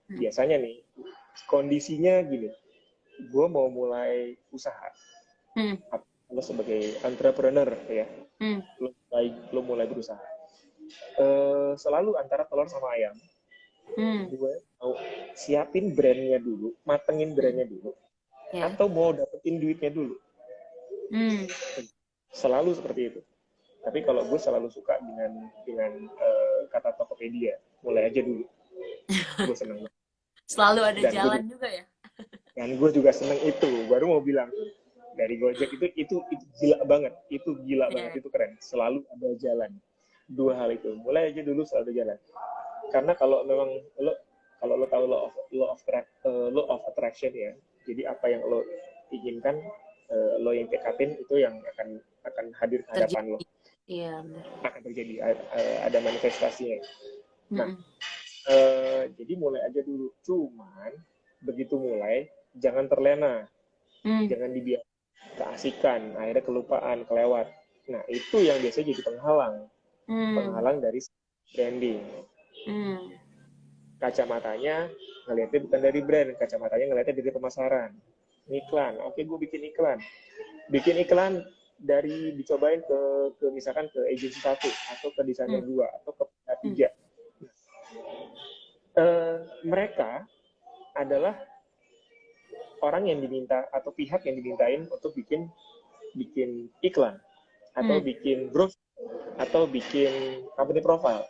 Speaker 2: biasanya nih, kondisinya gini, gue mau mulai usaha, lo sebagai entrepreneur ya, lo mulai berusaha. Selalu antara telur sama ayam. Gue mau siapin brandnya dulu, matengin brandnya dulu, atau mau dapetin duitnya dulu. Selalu seperti itu. Tapi kalau gue selalu suka dengan kata Tokopedia, mulai aja dulu. Gue seneng.
Speaker 1: Selalu ada
Speaker 2: Dan
Speaker 1: jalan juga ya.
Speaker 2: Dan gue juga seneng itu. Baru mau bilang dari Gojek itu gila banget. Itu gila banget, itu keren. Selalu ada jalan. Dua hal itu. Mulai aja dulu selalu ada jalan. Karena kalau memang lo tahu law of attraction ya. Jadi apa yang lo inginkan, lo yang tekapin itu yang akan hadir ke hadapan lo.
Speaker 1: Iya, benar.
Speaker 2: Akan terjadi, ada manifestasinya. Nah, jadi mulai aja dulu. Cuman begitu mulai, jangan terlena, jangan dibiarkan keasikan, akhirnya kelupaan, kelewat. Nah, itu yang biasanya jadi penghalang dari branding. Kacamatanya ngelihatnya bukan dari brand, kacamatanya ngelihatnya dari pemasaran. Iklan, oke, gue bikin iklan dari dicobain ke misalkan ke agensi 1 atau ke desainer 2 atau ke 3. Mereka adalah orang yang diminta atau pihak yang dimintain untuk bikin iklan atau bikin browser atau bikin company profile.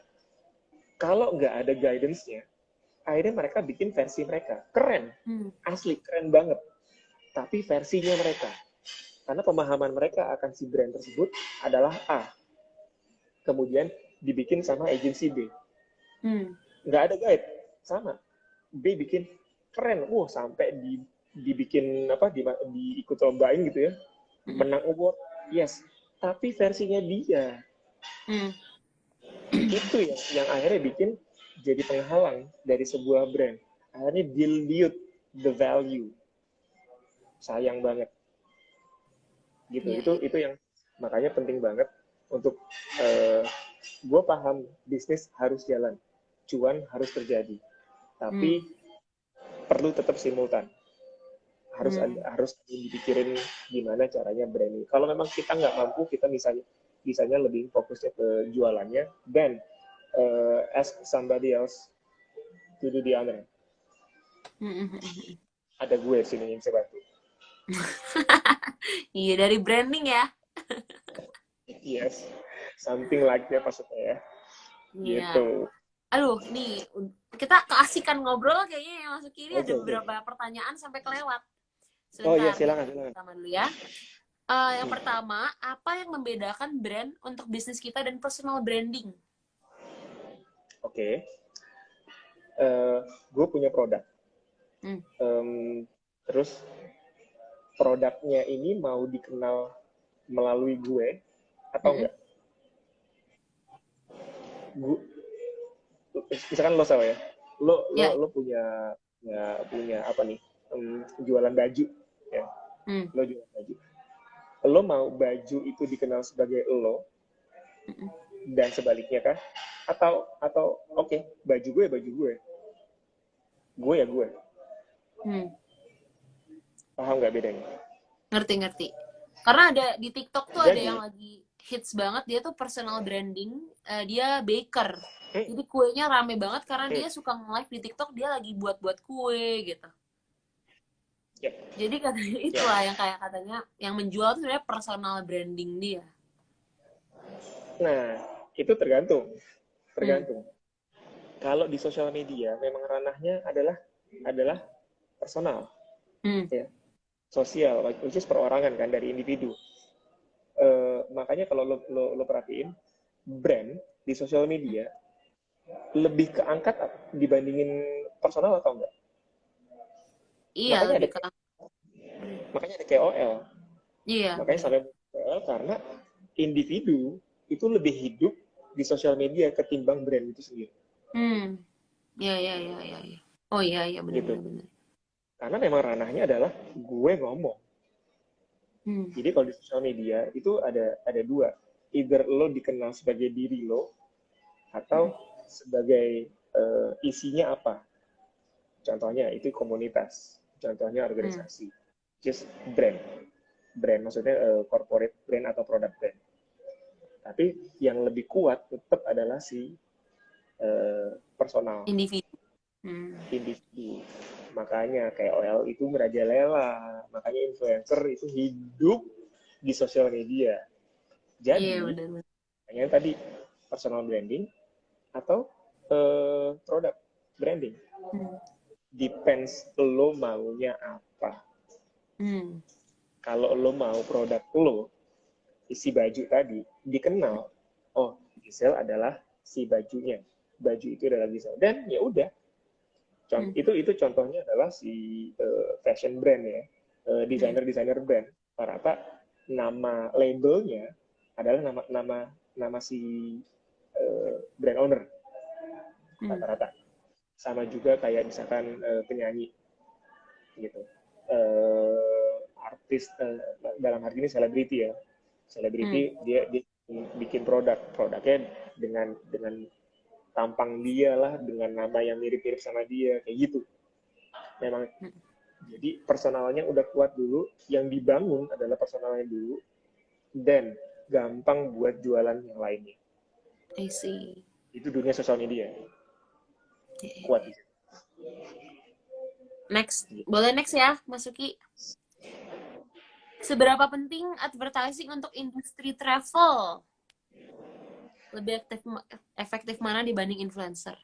Speaker 2: Kalau nggak ada guidance-nya, akhirnya mereka bikin versi mereka. Keren, asli keren banget. Tapi versinya mereka. Karena pemahaman mereka akan si brand tersebut adalah A. Kemudian dibikin sama agensi B. Nggak ada guide, sama. B bikin keren, sampai dibikin diikut lombain gitu ya, menang award, yes. Tapi versinya dia, itu yang akhirnya bikin jadi penghalang dari sebuah brand. Akhirnya dilute the value. Sayang banget. Gitu. Itu yang makanya penting banget untuk gue paham bisnis harus jalan, cuan harus terjadi, tapi perlu tetap simultan. Harus dipikirin gimana caranya branding. Kalau memang kita nggak mampu, kita misalnya lebih fokusnya ke jualannya, dan ask somebody else to do the honor. Ada gue sini yang bisa bantu.
Speaker 1: Iya, dari branding ya.
Speaker 2: Yes, something like that maksudnya ya. Gitu.
Speaker 1: Aduh, nih kita keasikan ngobrol kayaknya yang masuk kiri. Ada beberapa pertanyaan sampai kelewat. Sebentar,
Speaker 2: oh iya, silakan.
Speaker 1: Pertama dulu ya. Yang pertama, apa yang membedakan brand untuk bisnis kita dan personal branding?
Speaker 2: Oke. Gue punya produk. Terus produknya ini mau dikenal melalui gue atau enggak? Misalkan lo ya, lo punya apa nih, jualan baju ya, lo jualan baju, lo mau baju itu dikenal sebagai lo dan sebaliknya kan, atau oke, baju gue ya gue. Paham nggak bedanya?
Speaker 1: Ngerti. Karena ada di TikTok tuh ada yang lagi hits banget, dia tuh personal branding, dia baker. Jadi kuenya rame banget karena dia suka nge-live di TikTok, dia lagi buat kue gitu. Jadi katanya itulah yang kayak katanya yang menjual tuh sebenarnya personal branding dia.
Speaker 2: Nah, itu tergantung. Kalau di sosial media memang ranahnya adalah personal, ya, sosial, which is perorangan kan, dari individu. Makanya kalau lo perhatiin, brand di sosial media lebih keangkat dibandingin personal atau enggak?
Speaker 1: Iya,
Speaker 2: makanya ada KOL.
Speaker 1: Iya.
Speaker 2: Makanya sampai KOL karena individu itu lebih hidup di sosial media ketimbang brand itu sendiri.
Speaker 1: Iya. Oh iya, benar.
Speaker 2: Gitu. Karena memang ranahnya adalah gue ngomong. Jadi kalau di sosial media itu ada dua. Either lo dikenal sebagai diri lo atau sebagai isinya apa. Contohnya itu komunitas, contohnya organisasi, just brand. Brand maksudnya corporate brand atau product brand. Tapi yang lebih kuat tetap adalah si personal,
Speaker 1: Individu.
Speaker 2: individu. Makanya KOL itu merajalela, makanya influencer itu hidup di sosial media. Jadi, yang tadi personal branding atau product branding. Depends lo maunya apa. Kalau lo mau produk lo, si baju tadi, dikenal, oh Gisel adalah si bajunya. Baju itu adalah Gisel. Dan ya udah. Itu contohnya adalah si fashion brand ya. Desainer brand. Rata-rata nama labelnya adalah nama si brand owner. Rata-rata. Sama juga kayak misalkan penyanyi gitu. Artis dalam hal ini selebriti ya. Selebriti dia bikin produknya dengan tampang dia lah, dengan nama yang mirip-mirip sama dia, kayak gitu. Memang jadi personalnya udah kuat dulu, yang dibangun adalah personalnya dulu, dan gampang buat jualan yang lainnya.
Speaker 1: I see.
Speaker 2: Itu dunia sosial media. Kuat.
Speaker 1: Next, boleh next ya, Masuki. Seberapa penting advertising untuk industri travel? Lebih efektif mana dibanding influencer?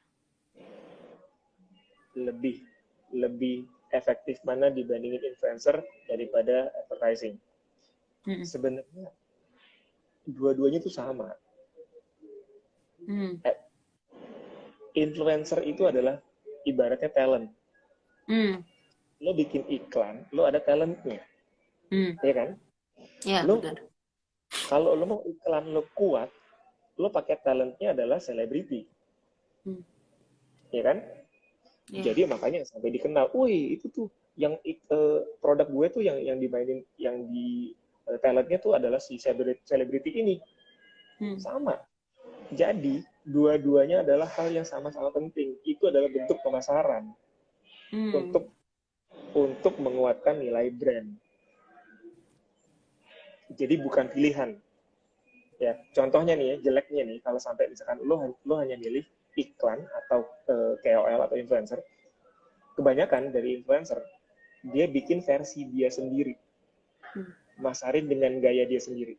Speaker 2: Lebih efektif mana dibandingin influencer daripada advertising? Sebenarnya dua-duanya itu sama. Influencer itu adalah ibaratnya talent. Lo bikin iklan, lo ada talentnya. Iya kan?
Speaker 1: Iya, benar.
Speaker 2: Kalau lo mau iklan lo kuat, lo pakai talentnya adalah selebriti. Iya kan? Jadi makanya sampai dikenal, wih itu tuh yang produk gue tuh yang dimainin, yang di talentnya tuh adalah si selebriti ini. Sama. Jadi dua-duanya adalah hal yang sama-sama penting. Itu adalah bentuk pemasaran untuk menguatkan nilai brand. Jadi bukan pilihan. Ya, contohnya nih ya, jeleknya nih kalau sampai misalkan lo hanya milih iklan atau KOL atau influencer, kebanyakan dari influencer dia bikin versi dia sendiri, masarin dengan gaya dia sendiri.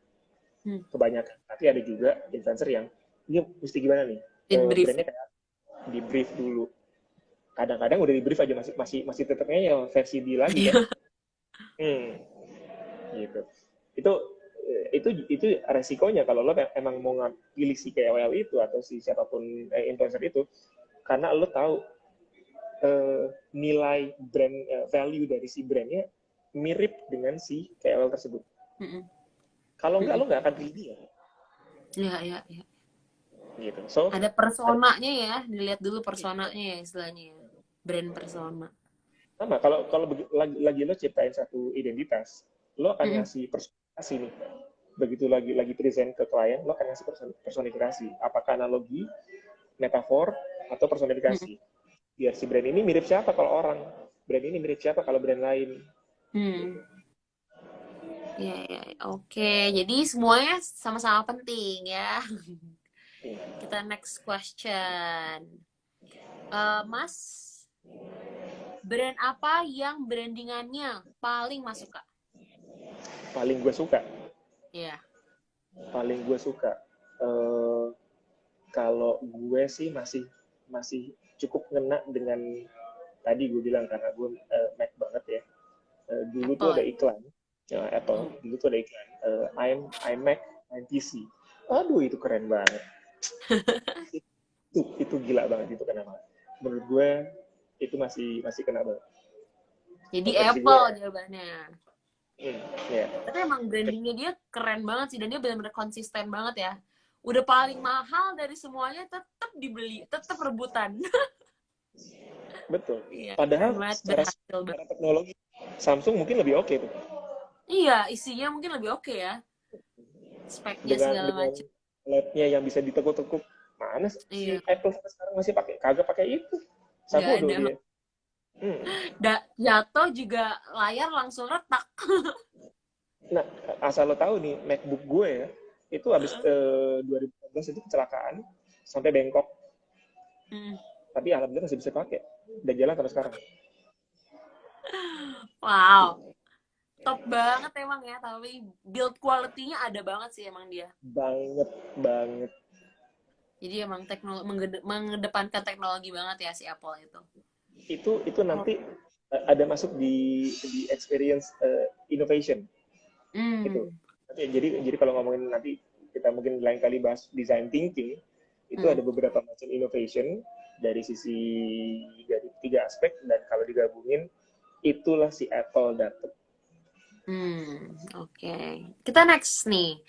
Speaker 2: Kebanyakan. Tapi ada juga influencer yang ini mesti gimana nih? Brandnya kayak di brief dulu. Kadang-kadang udah di brief aja masih tetap ngeyel versi dia lagi kan. Gitu. Itu resikonya kalau lo emang mau pilih si KOL itu atau si siapapun influencer itu, karena lo tahu nilai brand value dari si brandnya mirip dengan si KOL tersebut. Kalau enggak lo nggak akan pilih dia.
Speaker 1: Iya.
Speaker 2: Gitu. So
Speaker 1: ada personanya ya, dilihat dulu personanya ya istilahnya ya. Brand persona.
Speaker 2: Sama kalau lagi lo ciptain satu identitas, lo akan ngasih personifikasi nih. Begitu lagi present ke klien, lo akan ngasih personifikasi. Apakah analogi, metafor, atau personifikasi. Biar si brand ini mirip siapa kalau orang, brand ini mirip siapa kalau brand lain.
Speaker 1: Ya, oke. Jadi semuanya sama-sama penting ya. Kita next question. Mas, brand apa yang brandingannya paling Mas suka?
Speaker 2: Paling gue suka?
Speaker 1: Iya.
Speaker 2: Paling gue suka. Kalau gue sih masih cukup ngena dengan tadi gue bilang, karena gue Mac banget ya. Dulu Apple. Tuh ada iklan. Apple. Dulu tuh ada iklan. I'm Mac, I'm PC. Aduh, itu keren banget. itu gila banget, itu kena banget. Menurut gue itu masih kena banget.
Speaker 1: Jadi Apple jawabannya.
Speaker 2: Yeah.
Speaker 1: Tapi emang brandingnya dia keren banget sih, dan dia benar-benar konsisten banget ya. Udah paling mahal dari semuanya tetap dibeli, tetap rebutan.
Speaker 2: Betul. Iya, padahal secara teknologi Samsung mungkin lebih oke tuh.
Speaker 1: Iya, isinya mungkin lebih oke ya. Speknya segala macam.
Speaker 2: LED-nya yang bisa ditekuk-tekuk, Mana si
Speaker 1: Iya,
Speaker 2: Apple sampai sekarang masih pakai, kagak pakai itu.
Speaker 1: nggak
Speaker 2: Sabodo
Speaker 1: ada.
Speaker 2: dia. Hmm.
Speaker 1: Jatuh juga layar langsung retak.
Speaker 2: Nah, asal lo tahu nih, MacBook gue ya, itu habis 2015 itu kecelakaan sampai bengkok,
Speaker 1: Hmm.
Speaker 2: tapi alhamdulillah masih bisa pakai dan jalan sampai sekarang.
Speaker 1: Wow, top banget emang ya. Tapi build quality-nya ada banget sih emang dia.
Speaker 2: Banget, banget.
Speaker 1: Jadi emang mengedepankan teknologi banget ya si Apple itu.
Speaker 2: Itu
Speaker 1: Oh.
Speaker 2: nanti ada masuk di experience innovation itu.
Speaker 1: Hmm.
Speaker 2: Jadi kalau ngomongin nanti kita mungkin lain kali bahas design thinking, itu
Speaker 1: Hmm.
Speaker 2: ada beberapa macam innovation dari sisi dari tiga aspek, dan kalau digabungin itulah si Apple dapet.
Speaker 1: Oke. Kita next nih.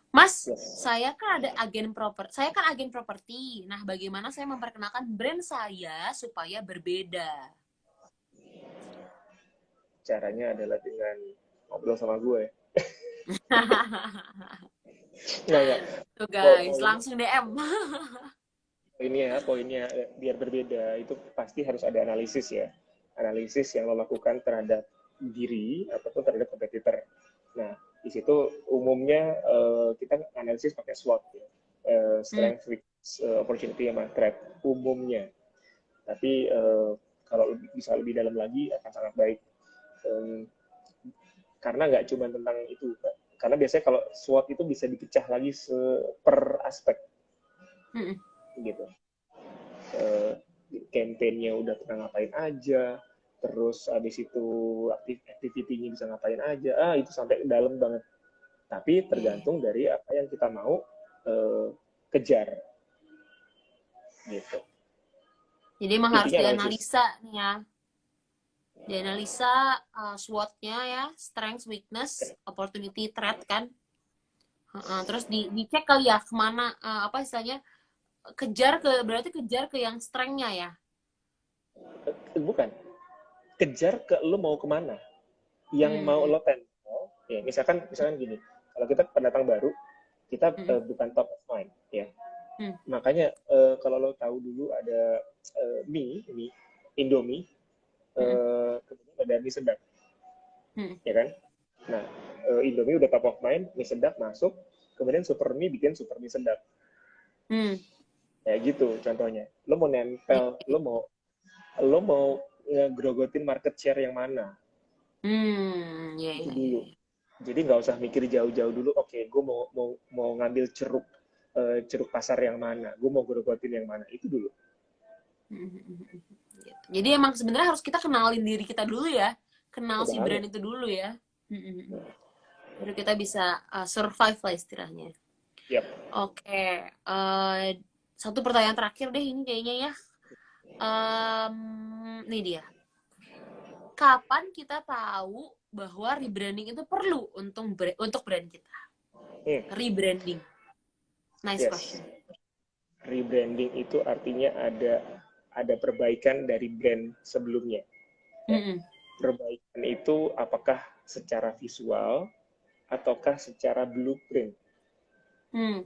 Speaker 1: Mas,
Speaker 2: Yes.
Speaker 1: saya kan agen properti. Nah, bagaimana saya memperkenalkan brand saya supaya berbeda?
Speaker 2: Caranya adalah dengan ngobrol sama gue. Nggak.
Speaker 1: Tuh guys,
Speaker 2: Poinnya,
Speaker 1: langsung DM.
Speaker 2: poinnya biar berbeda itu pasti harus ada analisis ya. Analisis yang lo lakukan terhadap diri ataupun terhadap kompetitor. Nah, di situ umumnya kita analisis pakai SWOT ya.
Speaker 1: Hmm.
Speaker 2: Strength, weakness, opportunity, sama threat umumnya. Tapi kalau bisa lebih dalam lagi akan sangat baik. Karena nggak cuma tentang itu, karena biasanya kalau SWOT itu bisa dipecah lagi per aspek
Speaker 1: Hmm.
Speaker 2: gitu. eh, Campaign-nya udah pernah ngapain aja, terus abis itu activity-nya bisa ngapain aja, itu sampai dalam banget. Tapi
Speaker 1: Yeah.
Speaker 2: tergantung dari apa yang kita mau kejar gitu.
Speaker 1: Jadi emang harus
Speaker 2: Intinya analisis.
Speaker 1: dianalisa nih ya. Dianalisa SWOT-nya ya, strength, weakness, opportunity, threat kan. Terus dicek kali ya kemana apa istilahnya berarti kejar ke yang strength-nya ya.
Speaker 2: Bukan, kejar ke lo mau kemana, yang mau
Speaker 1: Hmm.
Speaker 2: lo tempel. Ya, misalkan gini, kalau kita pendatang baru, kita
Speaker 1: Hmm.
Speaker 2: bukan top of mind ya.
Speaker 1: Hmm.
Speaker 2: Makanya kalau lo tahu dulu ada mie Indomie,
Speaker 1: Hmm.
Speaker 2: kemudian ada mie sedap,
Speaker 1: Hmm.
Speaker 2: ya kan? Nah, Indomie udah top of mind, mie sedap masuk, kemudian super mie bikin super mie sedap.
Speaker 1: Hmm.
Speaker 2: Ya gitu contohnya. Lo mau
Speaker 1: Yeah.
Speaker 2: nempel, lo mau ngegrogotin market share yang mana?
Speaker 1: Ya,
Speaker 2: Itu
Speaker 1: ya, ya,
Speaker 2: dulu.
Speaker 1: ya.
Speaker 2: Jadi nggak usah mikir jauh-jauh dulu. Oke, gue mau ngambil ceruk pasar yang mana? Gue mau grogotin yang mana? Itu dulu.
Speaker 1: Gitu. Jadi emang sebenarnya harus kita kenalin diri kita dulu ya, kenal
Speaker 2: Oh,
Speaker 1: si
Speaker 2: banget.
Speaker 1: brand itu dulu ya. Baru kita bisa survive lah istilahnya.
Speaker 2: Yap.
Speaker 1: Oke, satu pertanyaan terakhir deh ini kayaknya ya. Nih dia. Kapan kita tahu bahwa rebranding itu perlu untuk brand kita?
Speaker 2: Hmm.
Speaker 1: Rebranding. Nice
Speaker 2: Yes.
Speaker 1: question.
Speaker 2: Rebranding itu artinya ada perbaikan dari brand sebelumnya. Ya.
Speaker 1: Mm-mm.
Speaker 2: Perbaikan itu apakah secara visual ataukah secara blueprint.
Speaker 1: Mm.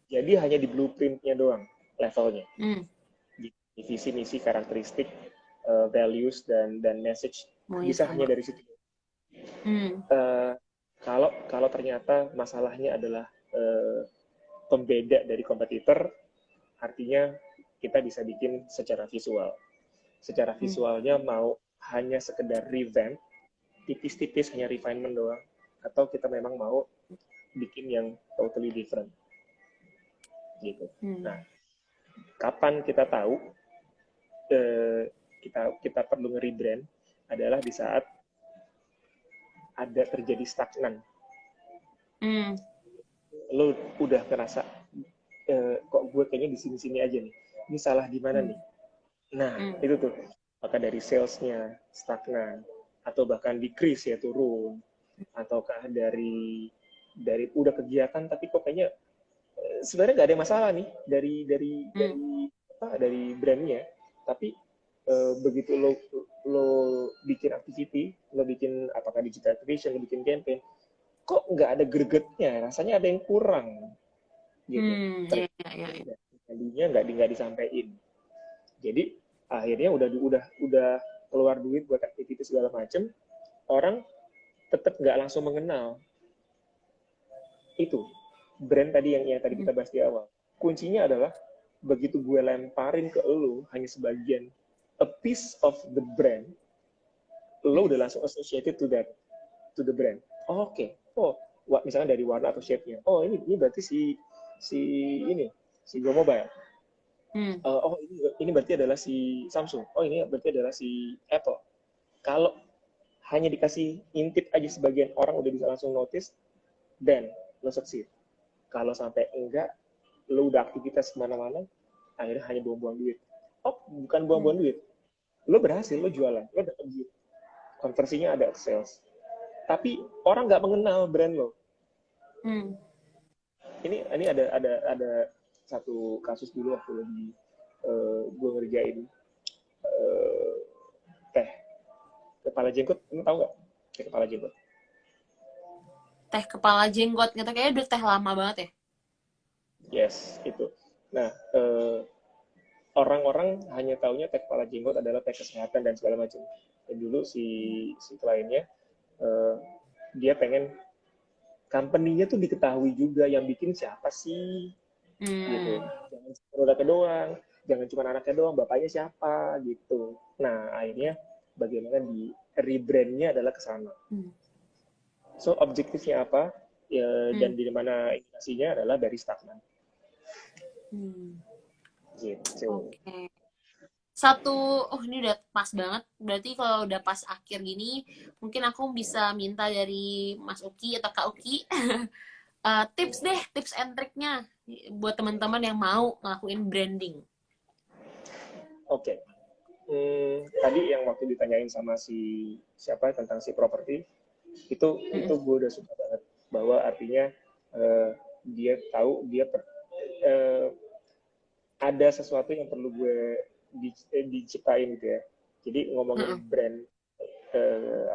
Speaker 2: Jadi hanya di blueprintnya doang levelnya.
Speaker 1: Mm.
Speaker 2: Di visi misi karakteristik, values dan message
Speaker 1: Semuanya
Speaker 2: bisa
Speaker 1: sama.
Speaker 2: hanya dari situ.
Speaker 1: Mm.
Speaker 2: Uh, kalau ternyata masalahnya adalah pembeda dari kompetitor, artinya kita bisa bikin secara visual. Secara
Speaker 1: Mm.
Speaker 2: visualnya mau hanya sekedar revamp, tipis-tipis hanya refinement doang, atau kita memang mau bikin yang totally different gitu.
Speaker 1: Mm.
Speaker 2: Nah, kapan kita tahu kita perlu nge-rebrand adalah di saat ada terjadi stagnan.
Speaker 1: Mm.
Speaker 2: Lo udah ngerasa kok gue kayaknya di sini-sini aja nih. Ini salah di mana
Speaker 1: Mm.
Speaker 2: nih? Nah,
Speaker 1: Mm.
Speaker 2: itu tuh. Apakah dari salesnya stagnan, atau bahkan decrease ya turun, ataukah dari udah kegiatan tapi kok kayaknya sebenarnya nggak ada masalah nih
Speaker 1: Mm.
Speaker 2: dari brandnya, tapi begitu lo bikin activity, lo bikin apakah digital activation, lo bikin campaign, kok nggak ada gregetnya, rasanya ada yang kurang gitu.
Speaker 1: Ya, ya, ya, ya.
Speaker 2: brandingnya nggak disampaikan. Jadi akhirnya udah keluar duit buat activity segala macem, orang tetap nggak langsung mengenal itu brand tadi yang tadi kita bahas di awal. Kuncinya adalah begitu gue lemparin ke lo hanya sebagian a piece of the brand, lo udah langsung associated to the brand. Oh, oke. Oh, misalnya dari warna atau shape-nya. Oh, ini berarti si Go Mobile. Oh, ini berarti adalah si Samsung. Oh, ini berarti adalah si Apple. Kalau hanya dikasih intip aja sebagian orang udah bisa langsung notice, dan lo succeed. Kalau sampai enggak, lo udah aktivitas kemana-mana, akhirnya hanya buang-buang duit. Oh, bukan buang-buang duit. Lo berhasil, lo jualan, lo dapat duit. Konversinya ada ke sales. Tapi orang nggak mengenal brand lo. Ini ada satu kasus dulu waktu lagi gue ngerjain teh kepala jenggot. Lo tau nggak teh kepala jenggot?
Speaker 1: Teh kepala jenggot, gitu kayaknya udah teh lama banget ya.
Speaker 2: Yes, itu. Nah, orang-orang hanya taunya teh kepala jenggot adalah teh kesehatan dan segala macam. Dan dulu si kliennya dia pengen company-nya tuh diketahui juga, yang bikin siapa sih, gitu. Jangan cuma produknya doang, jangan cuma anaknya doang, bapaknya siapa, gitu. Nah, akhirnya bagaimana di rebrand-nya adalah ke sana. So, objektifnya apa? Ya, dan di mana indikasinya adalah dari stagnan. Gitu.
Speaker 1: Oke. Ini udah pas banget. Berarti kalau udah pas akhir gini, mungkin aku bisa minta dari Mas Uki atau Kak Uki tips and triknya buat teman-teman yang mau ngelakuin branding.
Speaker 2: Oke. Tadi yang waktu ditanyain sama siapa tentang si properti, itu gue udah suka banget, bahwa artinya dia tahu ada sesuatu yang perlu gue diciptain gitu ya. Jadi ngomongin brand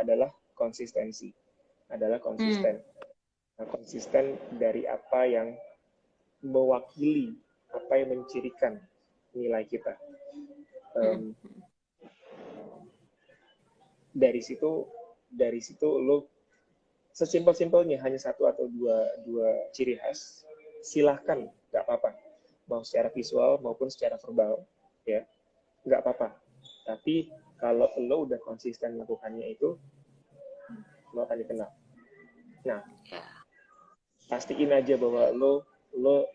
Speaker 2: adalah konsistensi, adalah konsisten. Nah, konsisten dari apa yang mewakili, apa yang mencirikan nilai kita. Dari situ lo sesimpel-simpelnya hanya satu atau dua ciri khas, silahkan, nggak apa-apa, mau secara visual maupun secara verbal, ya nggak apa-apa. Tapi kalau lo udah konsisten melakukannya itu, lo akan dikenal. Nah, pastiin aja bahwa lo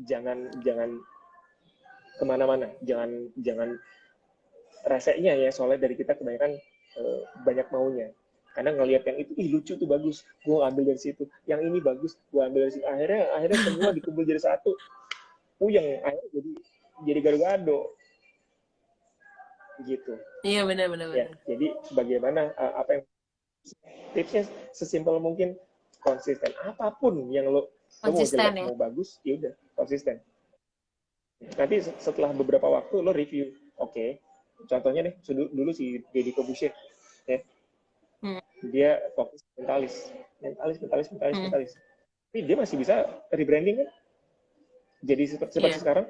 Speaker 2: jangan kemana-mana, jangan reseknya ya, soalnya dari kita kebanyakan banyak maunya. Karena ngelihat yang itu, lucu tuh, bagus, gue ambil dari situ. Yang ini bagus, gue ambil dari situ. Akhirnya semua dikumpul jadi satu. Puyeng, akhirnya jadi gado-gado. Gitu.
Speaker 1: Iya, benar.
Speaker 2: Ya, jadi bagaimana apa yang tipsnya sesimpel mungkin, konsisten. Apapun yang lo mau jelek, mau bagus, ya udah konsisten. Nanti setelah beberapa waktu lo review. Oke. Contohnya deh, dulu si Deddy Corbuzier, ya. Dia fokus mentalis. Tapi dia masih bisa rebranding kan? Jadi seperti sekarang.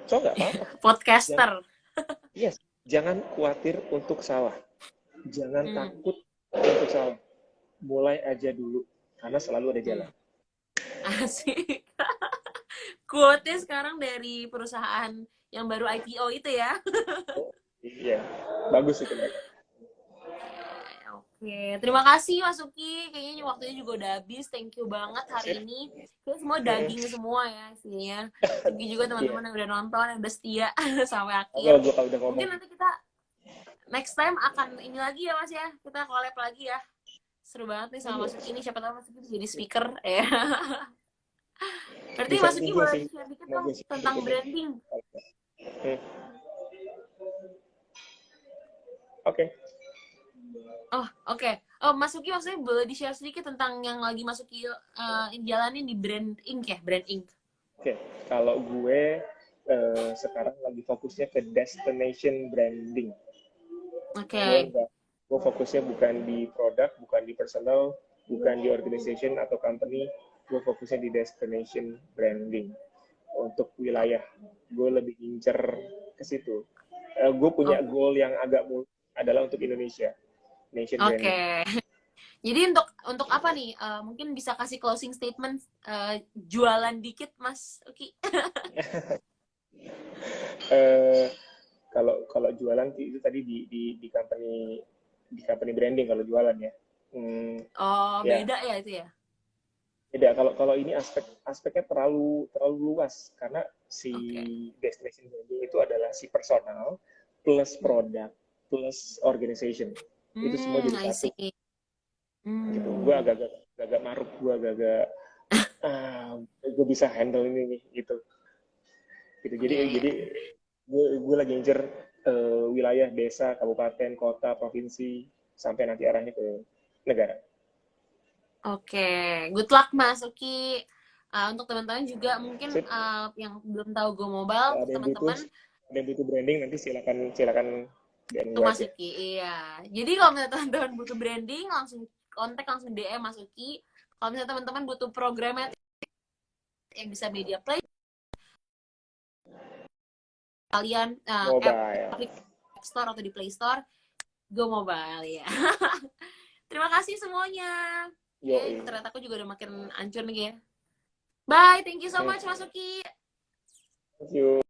Speaker 2: So nggak apa-apa.
Speaker 1: Podcaster.
Speaker 2: Yes. Jangan khawatir untuk salah. Jangan takut untuk salah. Mulai aja dulu, karena selalu ada jalan.
Speaker 1: Asik. Quote-nya sekarang dari perusahaan yang baru IPO itu ya.
Speaker 2: Iya, bagus itu mereka.
Speaker 1: Oke, terima kasih Mas Uki. Kayaknya waktunya juga udah habis. Thank you banget hari ini. Kita semua daging semua ya isinya. Thank you juga teman-teman yang udah nonton, yang udah setia sampai akhir. Mungkin nanti kita next time akan ini lagi ya Mas ya. Kita collab lagi ya. Seru banget nih sama Mas Uki ini. Siapa tahu Mas Uki bisa jadi speaker ya. Berarti Mas Uki boleh share dikit dong tentang branding.
Speaker 2: Oke.
Speaker 1: Oke. Mas Uki maksudnya boleh di-share sedikit tentang yang lagi Mas Uki jalanin di Brand Inc ya, Brand Inc.
Speaker 2: Oke. Kalau gue sekarang lagi fokusnya ke destination branding.
Speaker 1: Oke.
Speaker 2: Gue fokusnya bukan di produk, bukan di personal, bukan di organization atau company. Gue fokusnya di destination branding. untuk wilayah. Gue lebih ngincer ke situ. Gue punya goal yang agak adalah untuk Indonesia, nation branding.
Speaker 1: Oke. Jadi untuk apa nih? Mungkin bisa kasih closing statement, jualan dikit Mas Uki.
Speaker 2: Eh, kalau jualan itu tadi di company branding kalau jualan ya.
Speaker 1: Oh,
Speaker 2: Ya
Speaker 1: beda ya itu ya?
Speaker 2: beda. Kalau ini aspeknya terlalu luas karena si
Speaker 1: Oke.
Speaker 2: destination branding itu adalah si personal plus produk plus organization. Itu semua jadi
Speaker 1: I
Speaker 2: satu
Speaker 1: see.
Speaker 2: gitu. Gue
Speaker 1: Hmm.
Speaker 2: agak maruk, gue agak gue bisa handle ini nih gitu. Gitu. Jadi
Speaker 1: Iya, iya.
Speaker 2: jadi gue lagi ngincer wilayah, desa, kabupaten, kota, provinsi sampai nanti arahnya ke negara.
Speaker 1: Oke, good luck Mas Uki. Untuk teman-teman juga mungkin
Speaker 2: Sip.
Speaker 1: yang belum tahu Go Mobile,
Speaker 2: Kalau
Speaker 1: teman-teman
Speaker 2: ada yang butuh branding nanti silakan DM
Speaker 1: itu
Speaker 2: gue
Speaker 1: Mas
Speaker 2: aja.
Speaker 1: Uki. Iya. Jadi kalau misalnya teman-teman butuh branding, langsung kontak, langsung DM Mas Uki. Kalau misalnya teman-teman butuh programnya yang bisa media play, kalian app
Speaker 2: Mobile.
Speaker 1: App Store atau di Play Store, Go Mobile ya. Terima kasih semuanya.
Speaker 2: Yoi.
Speaker 1: Ternyata aku juga udah makin hancur nih ya. Bye, thank you so much Mas Uki.
Speaker 2: Thank you.